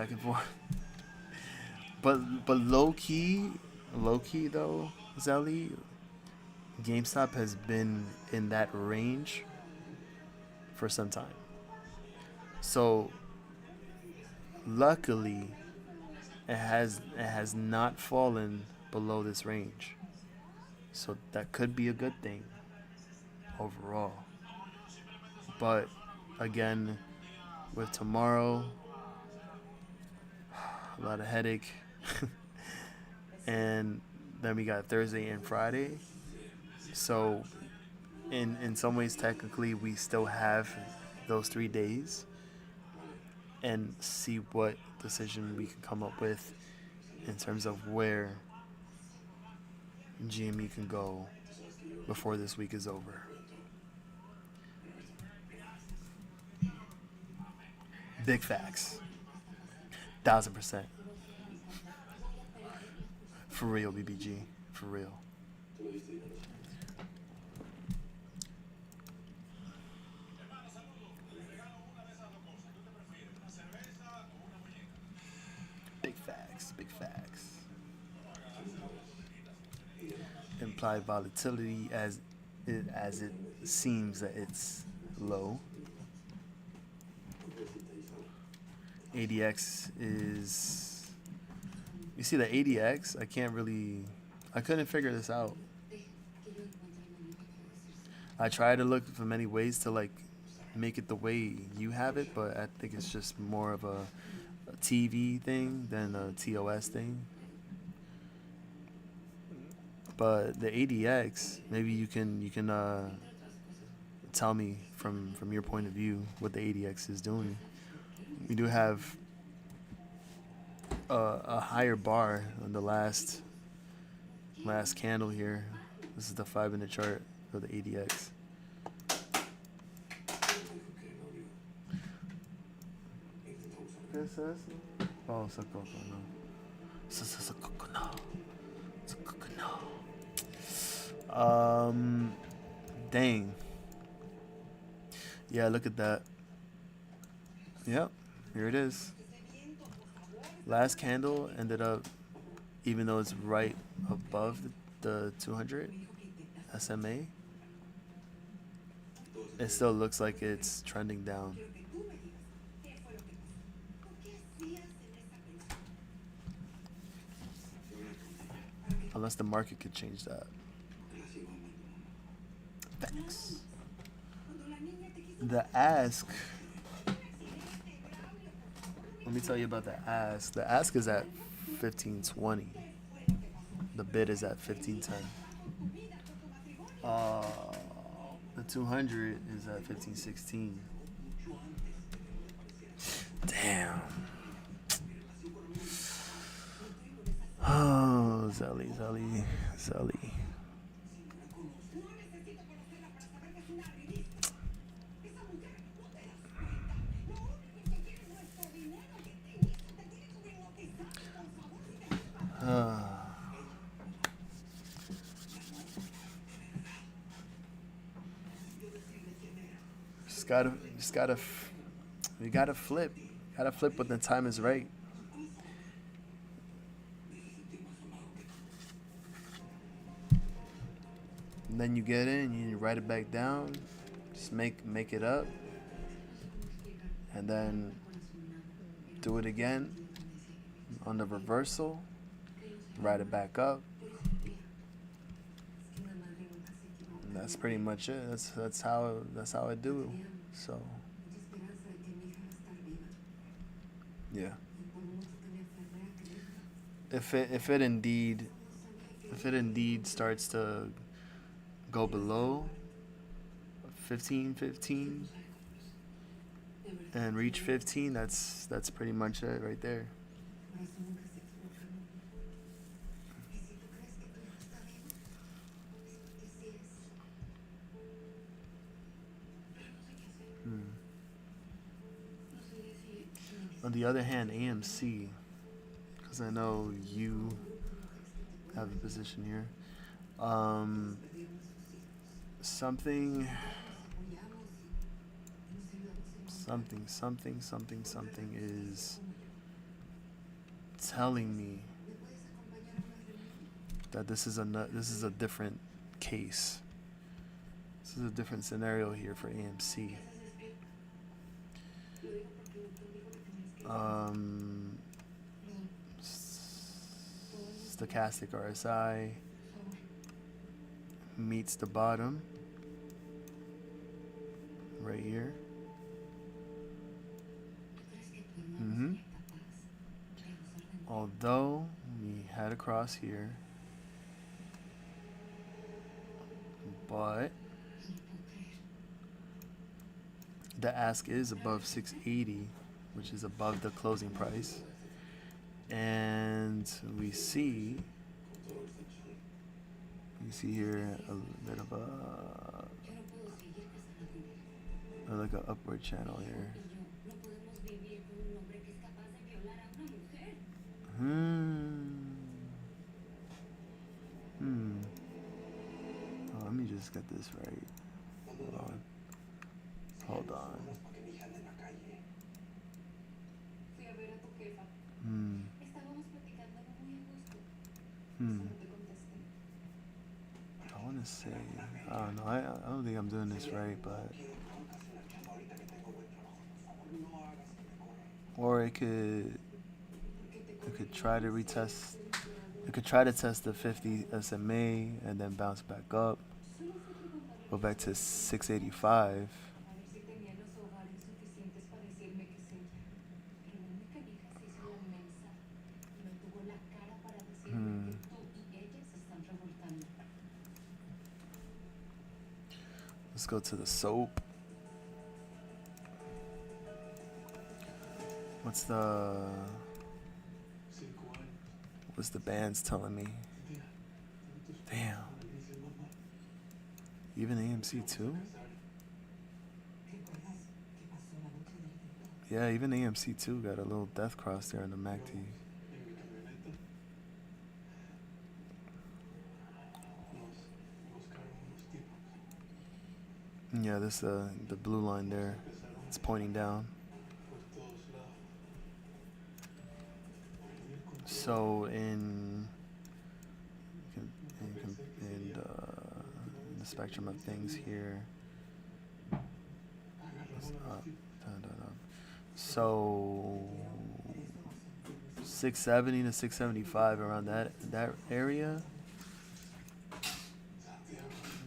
But low key though, Zelly, GameStop has been in that range for some time. So luckily, it has not fallen below this range. So that could be a good thing overall. But again, with tomorrow, a lot of headache. And then we got Thursday and Friday. So in some ways, technically, we still have those 3 days and see what decision we can come up with in terms of where GME can go before this week is over. Big facts. 1000%. For real, BBG. For real. Big facts. Implied volatility as it seems that it's low. ADX is, you see the ADX, I couldn't figure this out. I tried to look for many ways to like make it the way you have it, but I think it's just more of TV thing than a TOS thing. But the ADX, maybe you can tell me from your point of view what the ADX is doing. We do have a higher bar on the last candle here. This is the 5-minute chart for the ADX. Oh, dang. Yeah, look at that. Yep, here it is. Last candle ended up, even though it's right above the 200 SMA, it still looks like it's trending down. Unless the market could change that. Thanks. The ask. Let me tell you about the ask. The ask is at 1520. The bid is at 1510. The 200 is at 1516. Damn. Oh, Zelly. You gotta flip. Gotta flip when the time is right. And then you get in, you write it back down, just make it up, and then do it again on the reversal, write it back up. And that's pretty much it. That's how I do it. So yeah. If it indeed starts to go below 1515 and reach 15, that's pretty much it right there. On the other hand, AMC, because I know you have a position here. Something is telling me that this is a different case. This is a different scenario here for AMC. Stochastic RSI meets the bottom right here. Although we had a cross here, but the ask is above 680, which is above the closing price. And we see here a bit of like an upward channel here. Oh, let me just get this right. Hold on. I want to say, I don't know. I don't think I'm doing this right, but or it could try to retest. It could try to test the 50 SMA and then bounce back up. Go back to 685. Let's go to the soap. What's the bands telling me? Damn. Even AMC too? Yeah, even AMC too got a little death cross there on the MACD. Yeah, this the blue line there. It's pointing down. So in the spectrum of things here, up, down, down, up. So 670 to 675 around that area.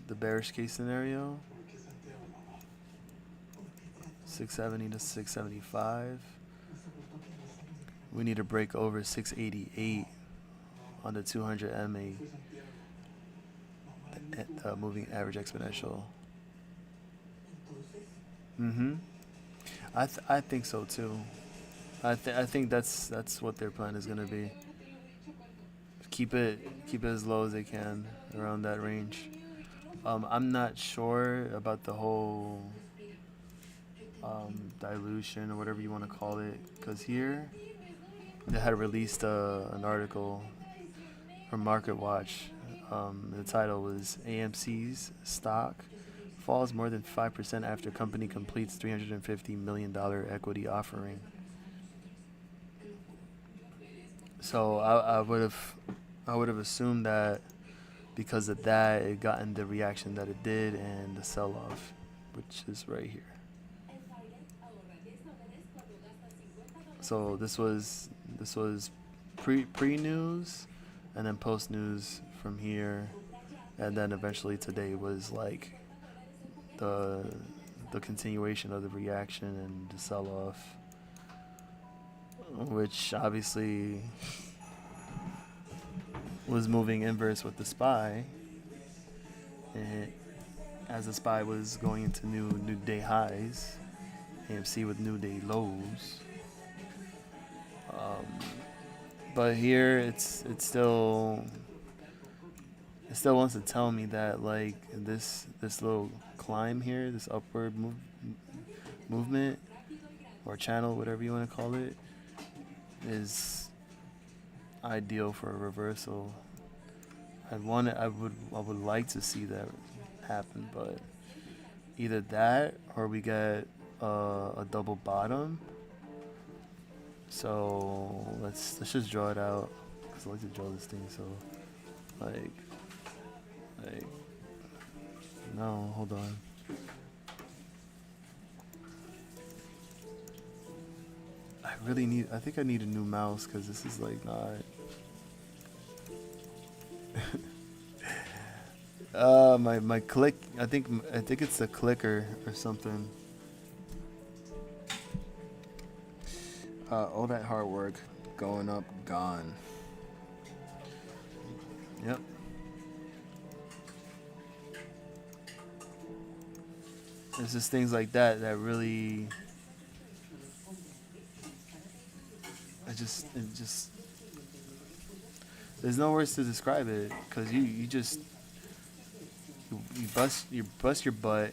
The bearish case scenario. 670 to 675. We need to break over 688 on the 200 MA moving average exponential. I think so too. I think that's what their plan is gonna be. Keep it as low as they can around that range. I'm not sure about the whole dilution or whatever you want to call it, because here they had released an article from Market Watch. The title was AMC's stock falls more than 5% after company completes $350 million equity offering. So I would have assumed that because of that it gotten the reaction that it did and the sell-off, which is right here. So this was pre-news and then post-news from here, and then eventually today was like the continuation of the reaction and the sell-off, which obviously was moving inverse with the SPY, and as the SPY was going into new day highs, AMC with new day lows. But here it still wants to tell me that like this little climb here, this upward movement or channel, whatever you want to call it, is ideal for a reversal. I would like to see that happen, but either that or we get a double bottom. So let's just draw it out, because I like to draw this thing. So like no, hold on. I think I need a new mouse, because this is like not my click, I think it's the clicker or something. All that hard work going up, gone. Yep. It's just things like that really it just there's no words to describe it, because you bust your butt,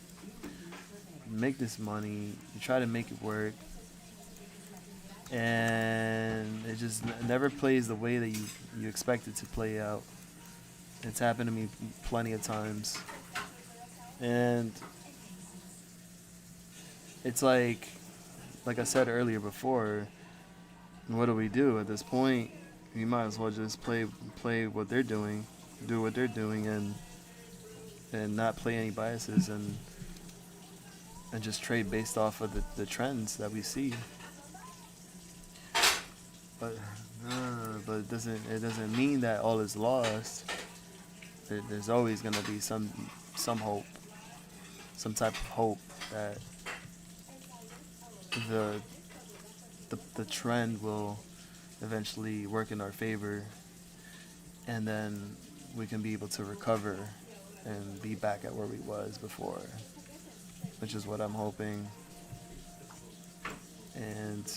make this money, you try to make it work, and it just never plays the way that you expect it to play out. It's happened to me plenty of times, and it's like I said earlier before, what do we do at this point? You might as well just play what they're doing, do what they're doing, and not play any biases, and just trade based off of the trends that we see. But it doesn't mean that all is lost. There's always gonna be some hope, some type of hope that the trend will eventually work in our favor, and then we can be able to recover and be back at where we was before. which is what I'm hoping. And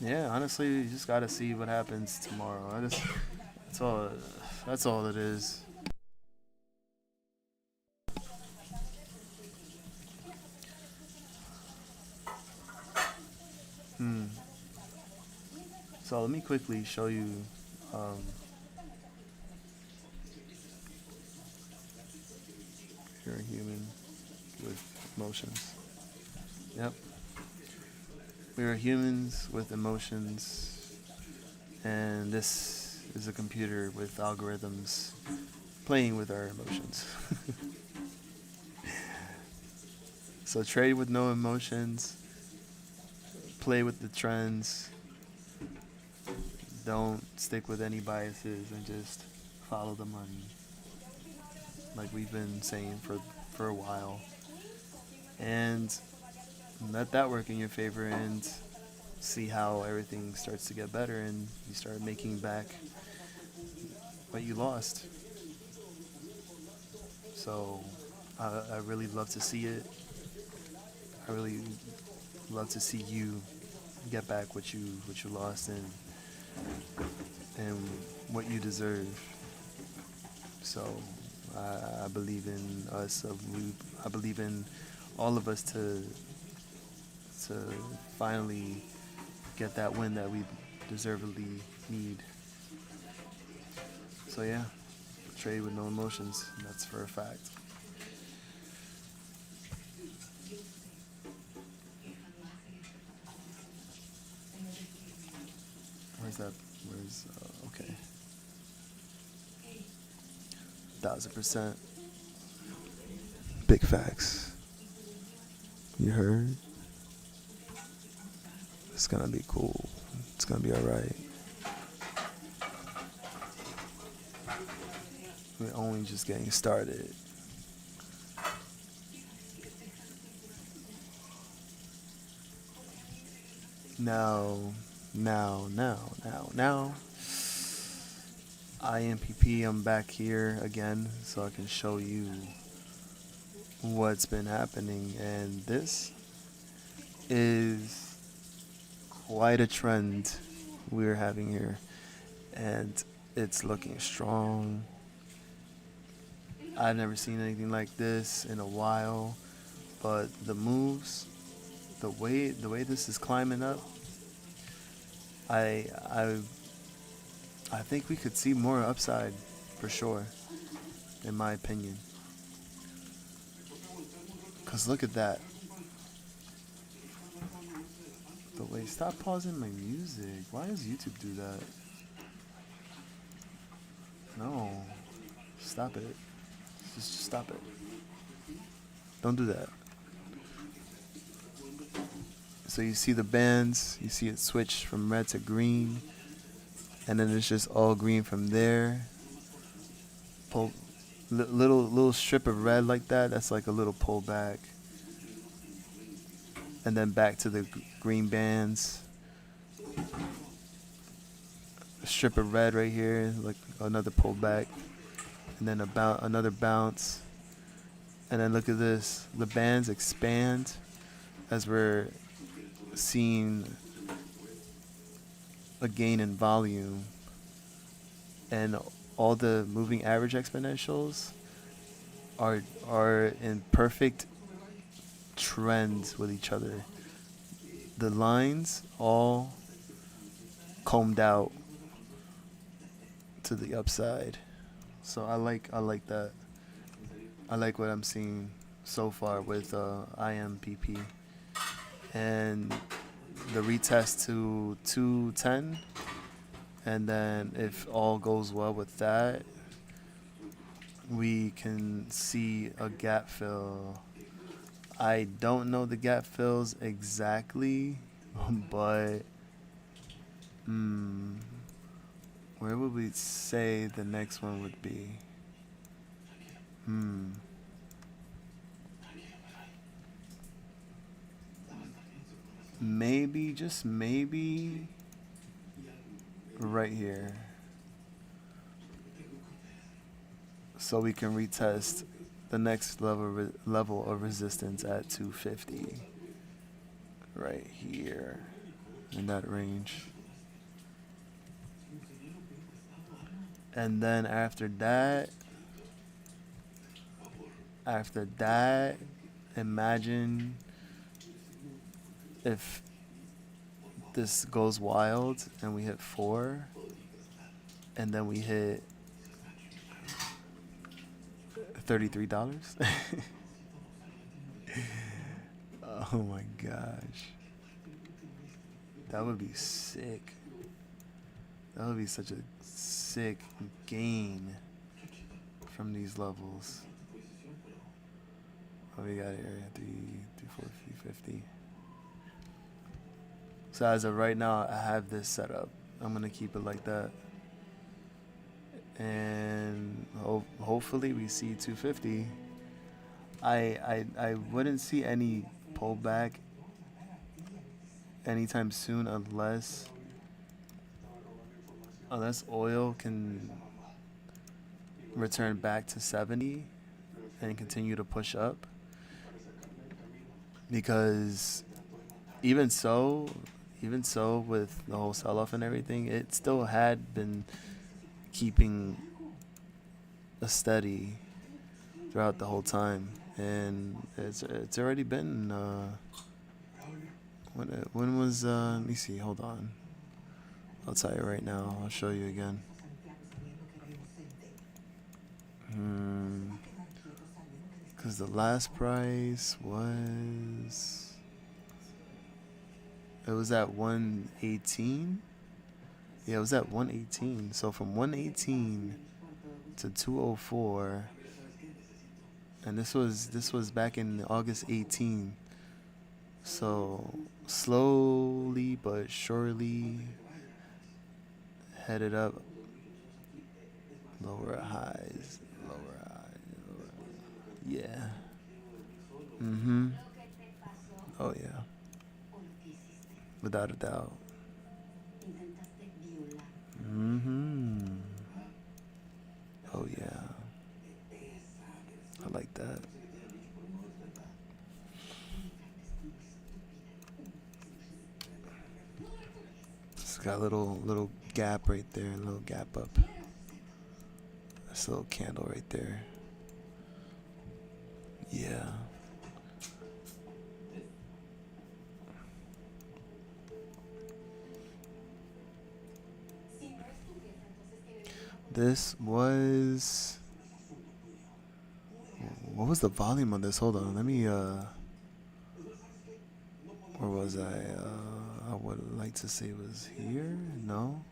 yeah, honestly, you just gotta see what happens tomorrow. That's all. That's all it is. Hmm. So let me quickly show you. Um, you're a human with emotions. Yep. We are humans with emotions, and this is a computer with algorithms playing with our emotions. So trade with no emotions, play with the trends, don't stick with any biases, and just follow the money, like we've been saying for a while. And let that work in your favor, and see how everything starts to get better and you start making back what you lost. So I really love to see it. I really love to see you get back what you lost, and what you deserve. So I believe in us. I believe in all of us to finally get that win that we deservedly need. So yeah, trade with no emotions. That's for a fact. Where's that? Where's okay? 1,000%. Big facts. You heard? It's gonna be cool. It's gonna be alright. We're only just getting started. Now, now. Impp, I'm back here again so I can show you what's been happening. And this is quite a trend we're having here. And it's looking strong. I've never seen anything like this in a while. But the moves, the way this is climbing up, I I think we could see more upside for sure, in my opinion. Cause look at that. The way, stop pausing my music. Why does YouTube do that? No, stop it. Just stop it. Don't do that. So you see the bands, you see it switch from red to green, and then it's just all green from there. Pull, little strip of red like that. That's like a little pullback, and then back to the green bands. A strip of red right here, like another pullback, and then another bounce, and then look at this. The bands expand as we're seeing a gain in volume, and all the moving average exponentials are in perfect trend with each other. The lines all combed out to the upside. So I like that. I like what I'm seeing so far with Impp, and the retest to 210, and then if all goes well with that, we can see a gap fill. I don't know the gap fills exactly, but where would we say the next one would be? Maybe, just maybe, right here. So we can retest the next level of resistance at 250 right here in that range. And then after that, imagine if this goes wild and we hit 4 and then we hit $33. Oh my gosh. That would be sick. That would be such a sick gain from these levels. Oh, we got here 350. So as of right now, I have this set up. I'm gonna keep it like that, and hopefully we see 250. I wouldn't see any pullback anytime soon unless oil can return back to 70 and continue to push up, because even so with the whole sell-off and everything, it still had been keeping a steady throughout the whole time, and it's already been when was let me see, hold on, I'll tell you right now, I'll show you again. Because the last price was, it was at 118. Yeah, it was at 118. So from 118 to 204, and this was back in August 18. So slowly but surely headed up. Lower highs. Yeah. Oh yeah. Without a doubt. Oh yeah. I like that. It's got a little gap right there, a little gap up. This little candle right there. Yeah. This was, what was the volume on this? Hold on, let me where was I? I would like to say it was here. No.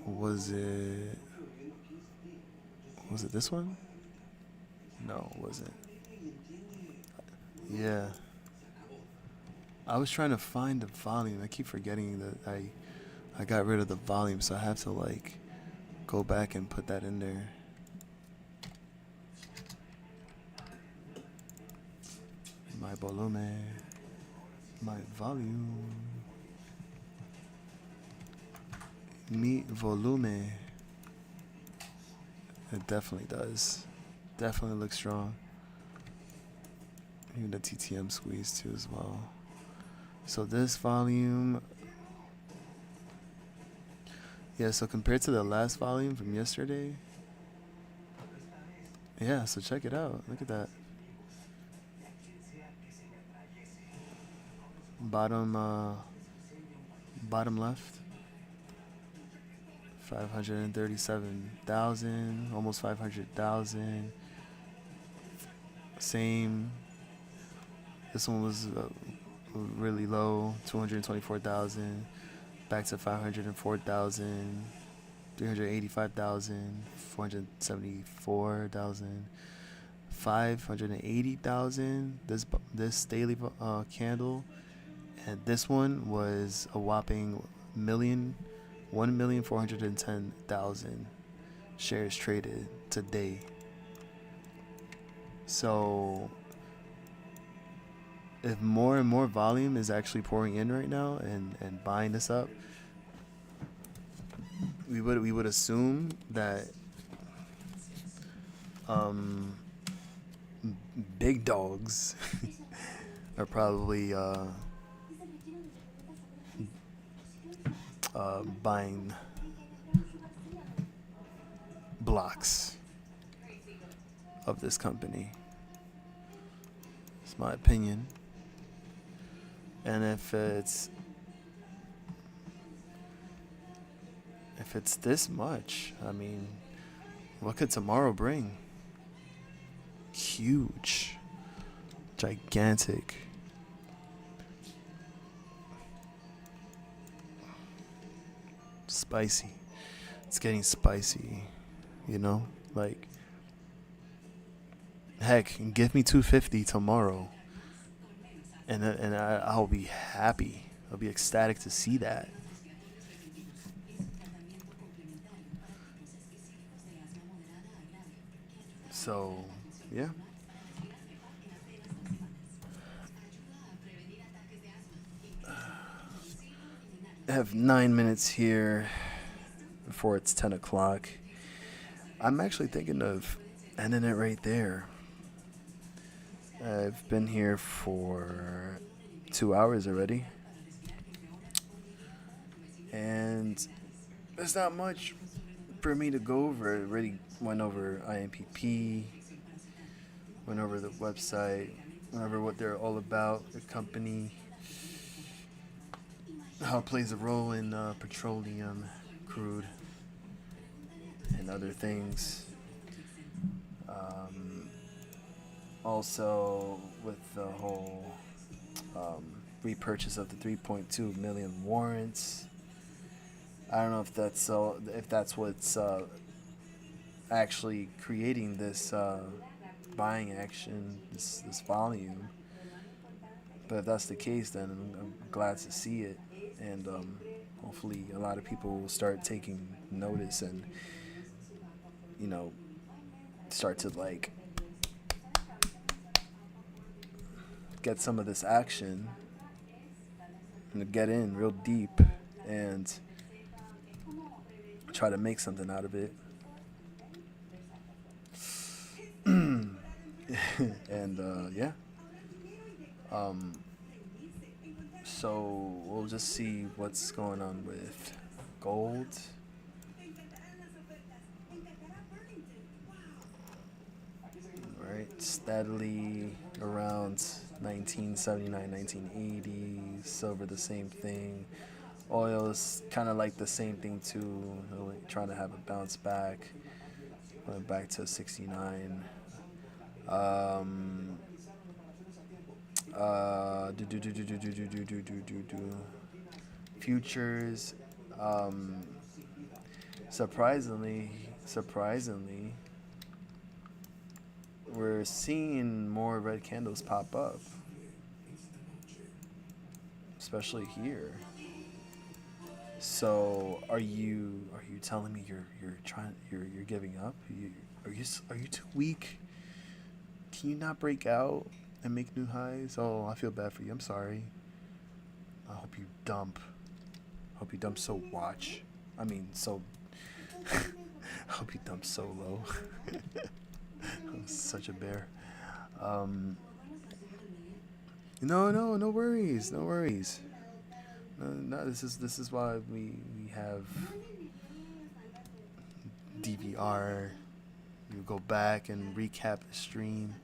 Was it this one? No, it wasn't. Yeah. I was trying to find the volume. I keep forgetting that I got rid of the volume, so I have to like go back and put that in there. My volume. My volume. Mi volume. It definitely does. Definitely looks strong. Even the TTM squeeze too as well. So this volume, yeah, so compared to the last volume from yesterday, yeah, so check it out. Look at that. Bottom left. 537,000, almost 500,000. Same. This one was really low, 224,000. Back to 504,000, 385,000, 474,000, 580,000. This daily candle, and this one was a whopping 1,410,000 shares traded today. So if more and more volume is actually pouring in right now and buying this up, we would assume that big dogs are probably buying blocks of this company. It's my opinion. And if it's this much, I mean, what could tomorrow bring? Huge, gigantic. Spicy. It's getting spicy, you know? Like, heck, give me 250 tomorrow, and I'll be happy. I'll be ecstatic to see that. So, yeah. I have 9 minutes here before it's 10 o'clock. I'm actually thinking of ending it right there. I've been here for 2 hours already. And there's not much for me to go over. I already went over Impp, went over the website, went over what they're all about, the company, how it plays a role in petroleum, crude, and other things. Also, with the whole repurchase of the 3.2 million warrants. I don't know if that's what's actually creating this buying action, this volume. But if that's the case, then I'm glad to see it, and hopefully a lot of people will start taking notice and, you know, start to like get some of this action and get in real deep and try to make something out of it. And yeah. So we'll just see what's going on with gold. Right, steadily around 1979, 1980. Silver, the same thing. Oil is kind of like the same thing too, trying to have a bounce back. Went back to 69. Futures, surprisingly, we're seeing more red candles pop up, especially here. So, are you telling me you're giving up? Are you too weak? Can you not break out and make new highs? Oh, I feel bad for you. I'm sorry. I hope you dump. So watch. I mean, so. I hope you dump so low. I'm such a bear. No worries. No, this is why we have DVR. You go back and recap the stream,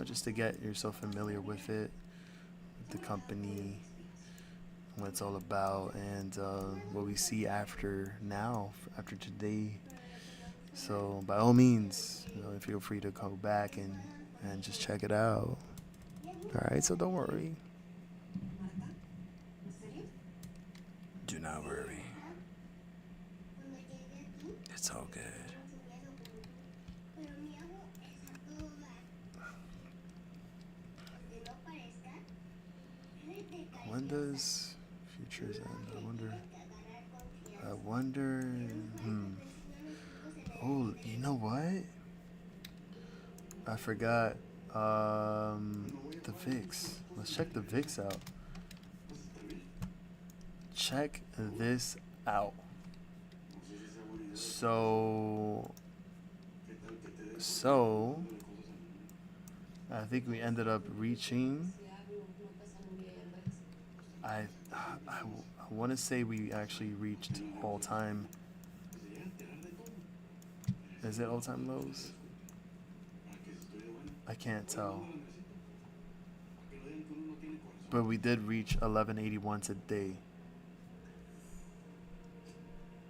just to get yourself familiar with it, with the company, what it's all about, and what we see after today. So by all means, feel free to go back and just check it out. All right, so don't worry. Do not worry. It's all good. When does futures end? I wonder. Oh, you know what? I forgot. The VIX. Let's check the VIX out. Check this out. So, So I think we ended up reaching. I want to say we actually reached all time. Is it all time lows? I can't tell. But we did reach 1181 today.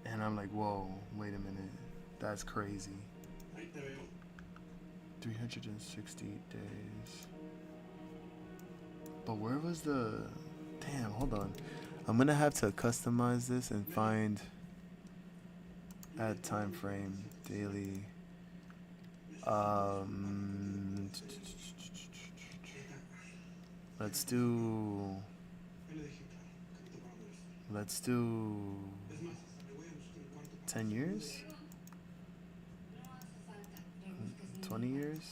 And I'm like, whoa, wait a minute. That's crazy. 360 days. But where was the... Damn, hold on. I'm going to have to customize this and find... Add time frame. Daily. Let's do... Let's do... 10 years? 20 years?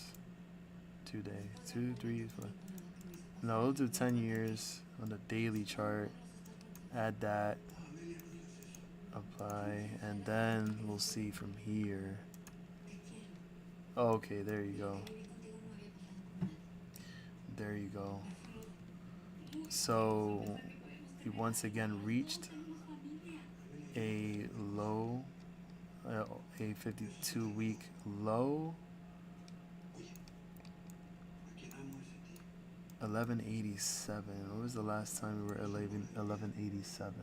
2 days. 2, 3, 4. No, we'll do 10 years on the daily chart. Add that. Apply. And then we'll see from here. Oh, okay, there you go. There you go. So we once again reached a low, a 52-week low. 1187. What was the last time we were 1187?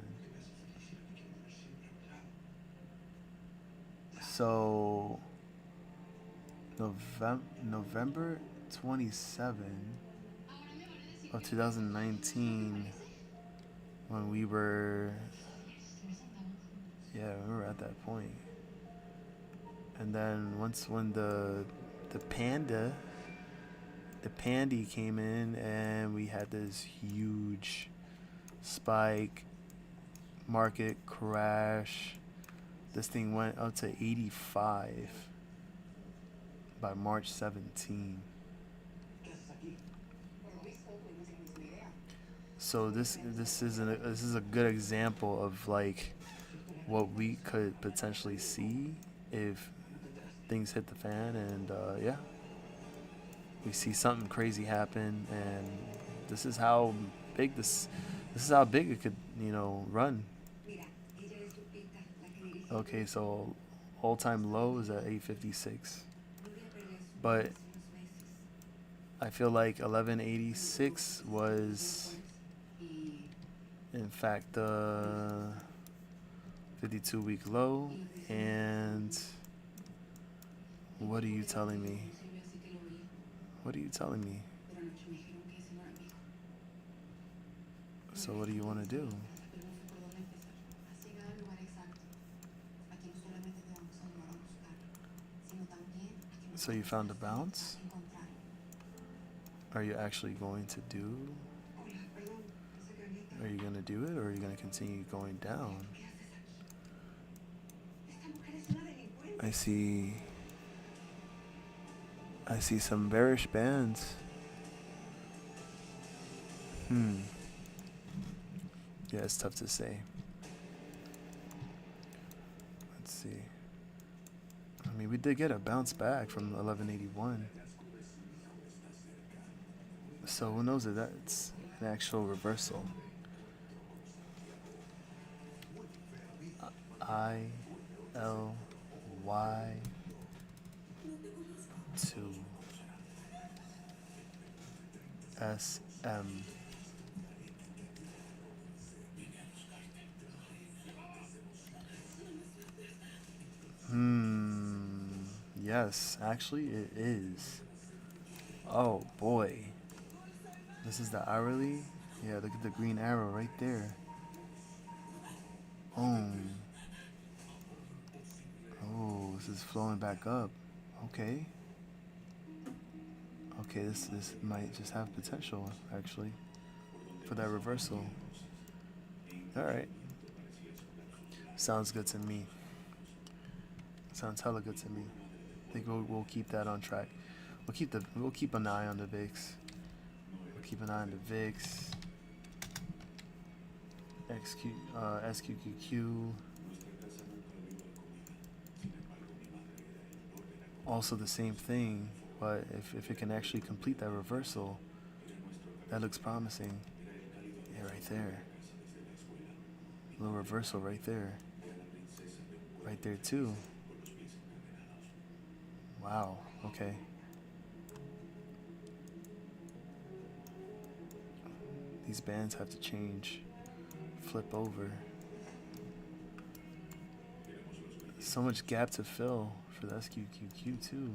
So November 27 of 2019, when we were, yeah, we were at that point. And then when the pandy came in, and we had this huge spike, market crash. This thing went up to 85 by March 17. So this is a good example of like what we could potentially see if things hit the fan, and yeah, we see something crazy happen, and this is how big this is how big it could, run. Okay, so all-time low is at 856, but I feel like 1186 was in fact the 52-week low. And what are you telling me? What are you telling me? So what do you want to do? So you found a bounce? Are you actually going to do? Are you going to do it, or are you going to continue going down? I see some bearish bands. Yeah, it's tough to say. Let's see. I mean, we did get a bounce back from 1181. So who knows if that's an actual reversal. ILY 2 SM. Yes, actually it is. Oh boy. This is the hourly. Yeah, look at the green arrow right there. Oh, this is flowing back up. Okay. Okay, this might just have potential, actually, for that reversal. Alright. Sounds good to me. Sounds hella good to me. I think we'll keep that on track. We'll keep an eye on the VIX. We'll keep an eye on the VIX. SQQQ. also the same thing, but if it can actually complete that reversal, that looks promising. Yeah, right there. Little reversal right there. Right there too. Wow, okay. These bands have to change. Flip over. So much gap to fill for the SQQQ too.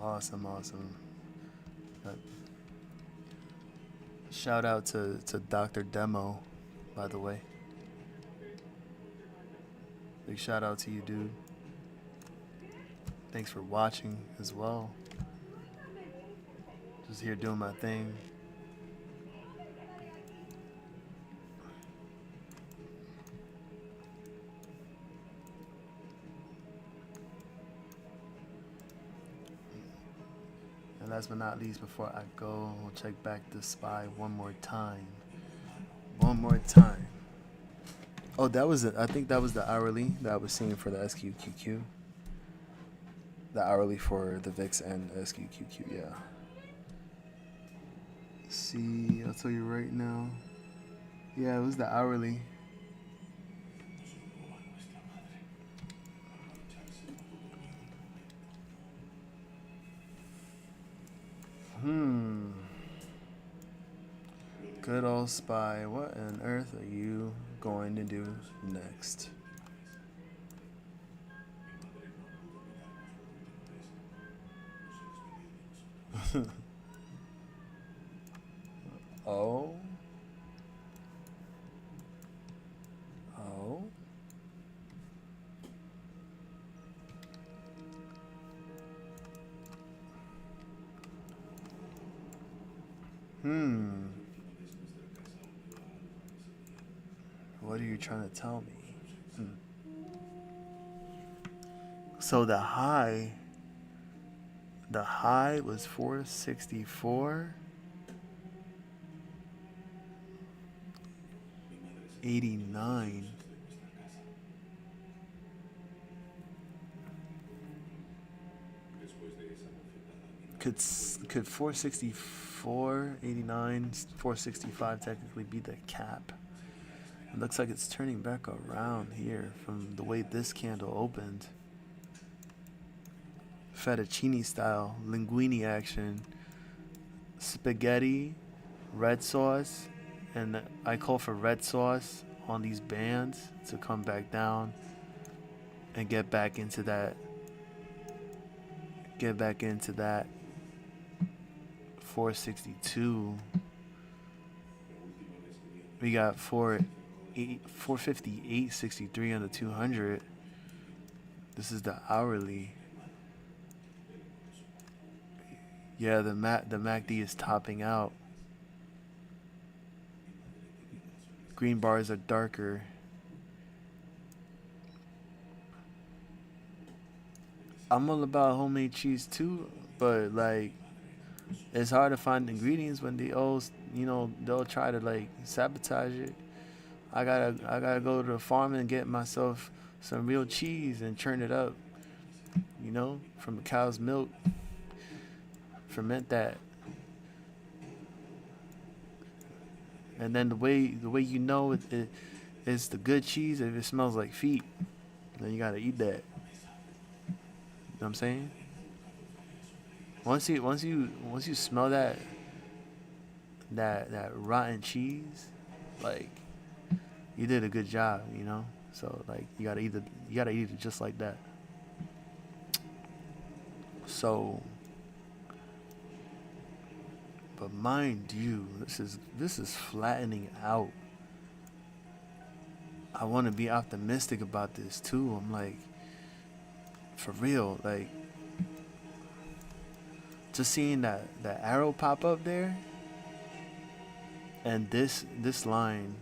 Awesome, awesome. Shout out to Dr. Demo, by the way. Big shout out to you, dude. Thanks for watching as well. Just here doing my thing. And last but not least, before I go, we'll check back the SPY one more time. One more time. Oh, that was it. I think that was the hourly that I was seeing for the SQQQ. The hourly for the VIX and SQQQ, yeah. See, I'll tell you right now. Yeah, it was the hourly. Good old SPY. What on earth are you going to do next? Oh. Oh. What are you trying to tell me? So the high was 464. 89. Could 464, 89, 465 technically be the cap? It looks like it's turning back around here from the way this candle opened. Fettuccine style, linguine action, spaghetti, red sauce, and I call for red sauce on these bands to come back down and get back into that 462. We got 458.63 on the 200. This is the hourly. Yeah, the MACD is topping out. Green bars are darker. I'm all about homemade cheese too, but like it's hard to find ingredients when they all, they'll try to like sabotage it. I gotta go to the farm and get myself some real cheese and churn it up, from the cow's milk. Ferment that, and then the way it's the good cheese if it smells like feet. Then you gotta eat that. You know what I'm saying? Once you smell that rotten cheese, like you did a good job, So like you gotta eat it just like that. So, but mind you, this is flattening out. I want to be optimistic about this too. I'm like, for real, like just seeing that arrow pop up there, and this line,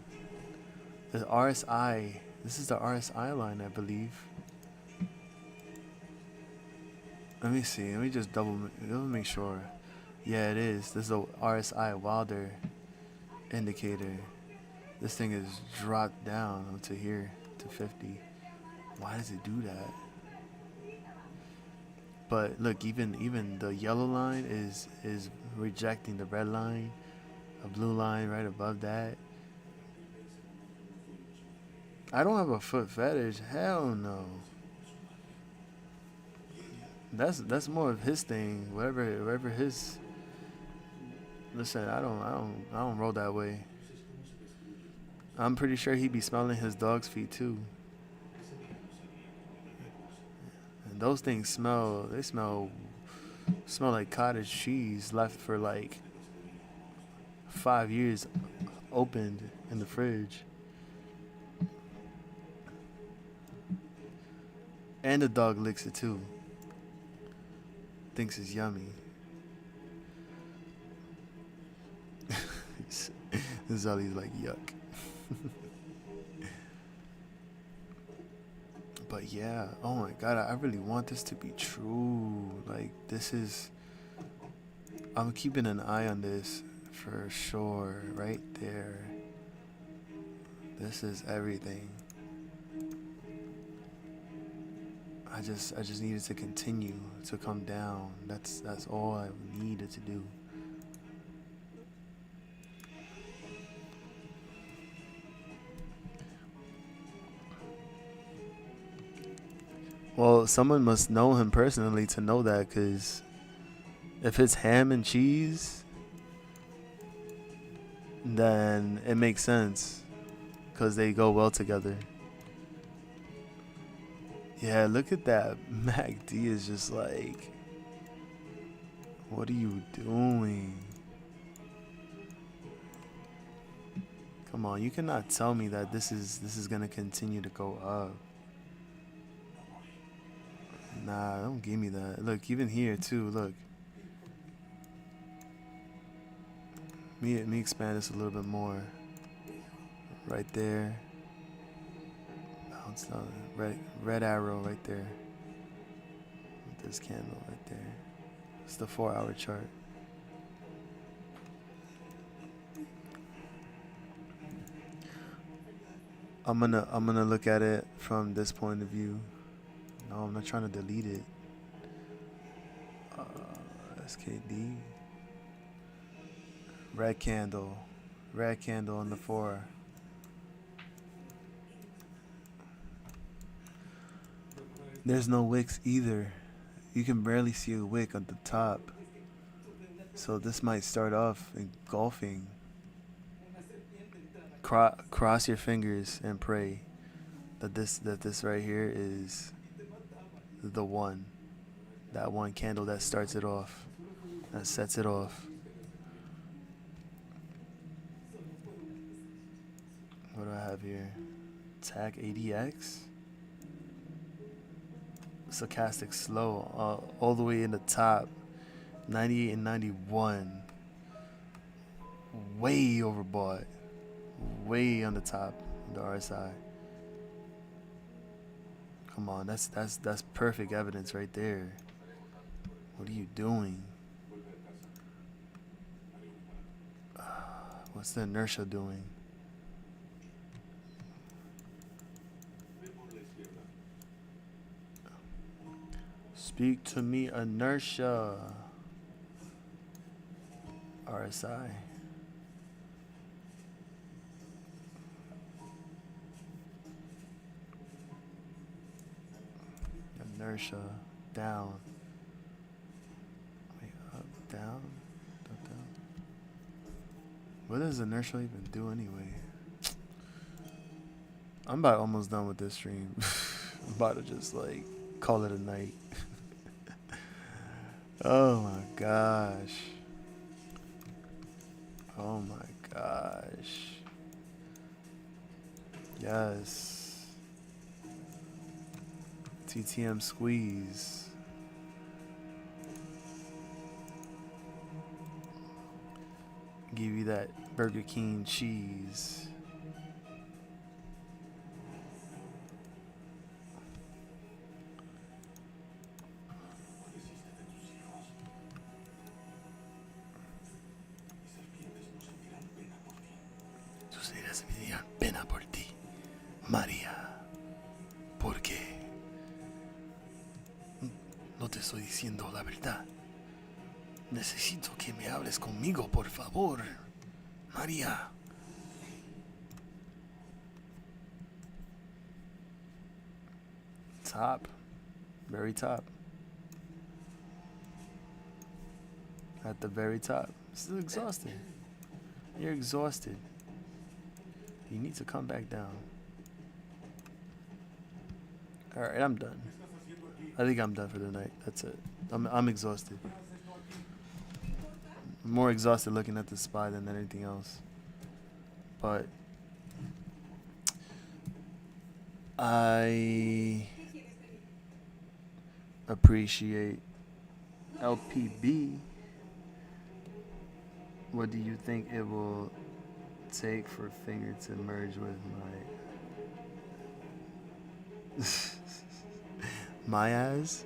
the RSI. This is the RSI line, I believe. Let me see. Let me just make sure. Yeah, it is. This is a RSI Wilder indicator. This thing is dropped down to here to 50. Why does it do that? But look, even the yellow line is rejecting the red line, a blue line right above that. I don't have a foot fetish. Hell no. That's more of his thing. Whatever his. Listen, I don't roll that way. I'm pretty sure he be smelling his dog's feet too. And those things smell. They smell like cottage cheese left for like 5 years, opened in the fridge. And the dog licks it too. Thinks it's yummy. Zully's like, yuck. But yeah, oh my god, I really want this to be true. Like, this is, I'm keeping an eye on this for sure. Right there. This is everything. I just needed to continue to come down. That's all I needed to do. Well, someone must know him personally to know that, because if it's ham and cheese, then it makes sense, because they go well together. Yeah, look at that. MacD is just like, what are you doing? Come on, you cannot tell me that this is gonna continue to go up. Nah, don't give me that. Look, even here too, look. Me expand this a little bit more. Right there. Bounce down. Red arrow right there. With this candle right there. It's the 4-hour chart. I'm gonna look at it from this point of view. No, I'm not trying to delete it. SKD. Red candle on the 4. There's no wicks either. You can barely see a wick at the top. So this might start off engulfing. Cross your fingers and pray that this right here is the one. That one candle that starts it off. That sets it off. What do I have here? TAC ADX. Stochastic slow. All the way in the top. 98 and 91. Way overbought. Way on the top of the RSI. Come on, that's perfect evidence right there. What are you doing? What's the inertia doing? Speak to me, inertia. RSI. Inertia down. Wait, up, down, up, down. What does inertia even do anyway? I'm about almost done with this stream. I'm about to just like call it a night. Oh my gosh. Oh my gosh. Yes. TTM squeeze. Give you that Burger King cheese. deberías tener pena por ti, María. Porque no te estoy diciendo la verdad. Necesito que me hables conmigo, por favor, María. Top. Very top. At the very top. Still exhausted. You're exhausted. You need to come back down. Alright, I'm done. I think I'm done for the night. That's it. I'm exhausted. I'm more exhausted looking at the spy than anything else. But I appreciate LPB. What do you think it will take for Fngr to merge with my ass?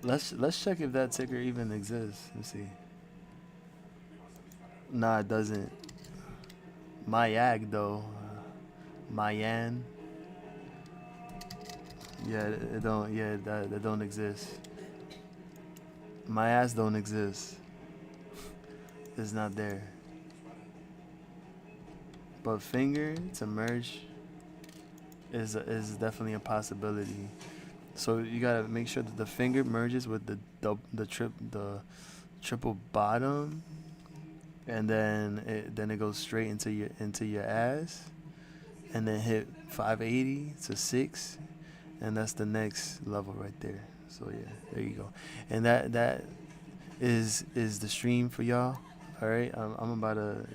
Let's check if that ticker even exists. Let's see. Nah, it doesn't. Mayag though. Mayan. Yeah, it don't. Yeah, that don't exist. My ass don't exist. It's not there. But Fngr to merge is definitely a possibility. So you gotta make sure that the Fngr merges with the triple bottom, and then it goes straight into your ass, and then hit 580 to 6, and that's the next level right there. So yeah, there you go. And that is the stream for y'all. All right, I'm about to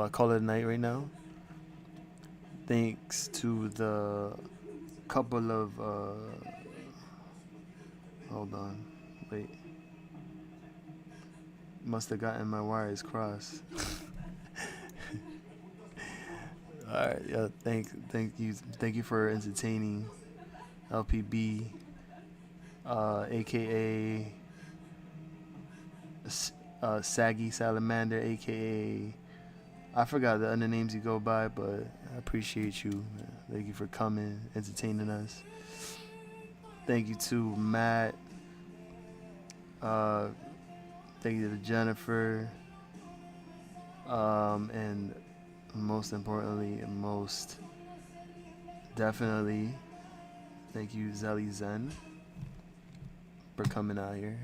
call it a night right now. Thanks to the couple of hold on, wait. Must have gotten my wires crossed. All right, yeah. Thank you for entertaining LPB, aka Saggy Salamander, aka I forgot the other names you go by, but I appreciate you. Thank you for coming, entertaining us. Thank you to Matt. Thank you to Jennifer. And most importantly, and most definitely, thank you, Zelly Zen, for coming out here,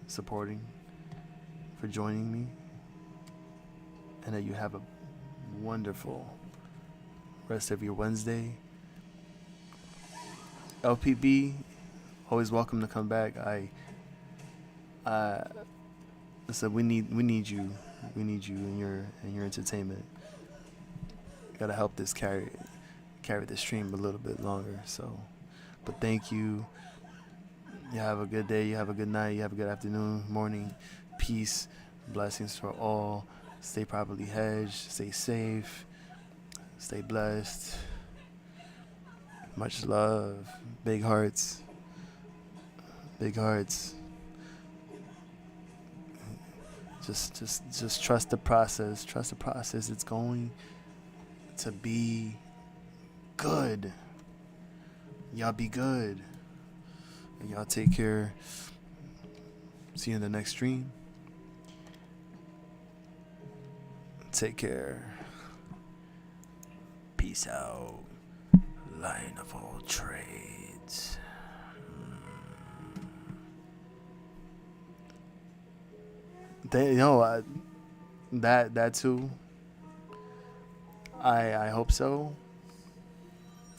supporting, for joining me, and that you have a wonderful rest of your Wednesday. LPB, always welcome to come back. So we need you in your entertainment. Gotta help this carry the stream a little bit longer. So, but thank you. You have a good day. You have a good night. You have a good afternoon, morning. Peace, blessings for all. Stay properly hedged. Stay safe. Stay blessed. Much love. Big hearts. Big hearts. Just trust the process. Trust the process. It's going to be good. Y'all be good. And y'all take care. See you in the next stream. Take care. Peace out. Line of all trades. That too. I hope so.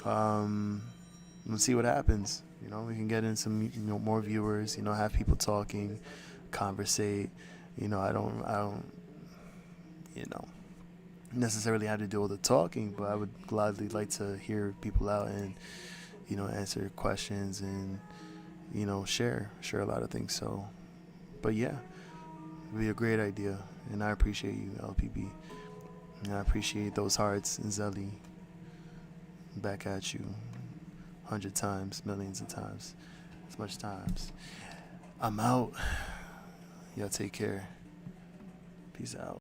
Let's see what happens. We can get in some more viewers. Have people talking, conversate. I don't necessarily have to do all the talking, but I would gladly like to hear people out and answer questions and share a lot of things. So, but yeah. It'd be a great idea, and I appreciate you, LPB, and I appreciate those hearts and Zelly. Back at you, 100 times, millions of times, as much times. I'm out. Y'all take care. Peace. Peace out.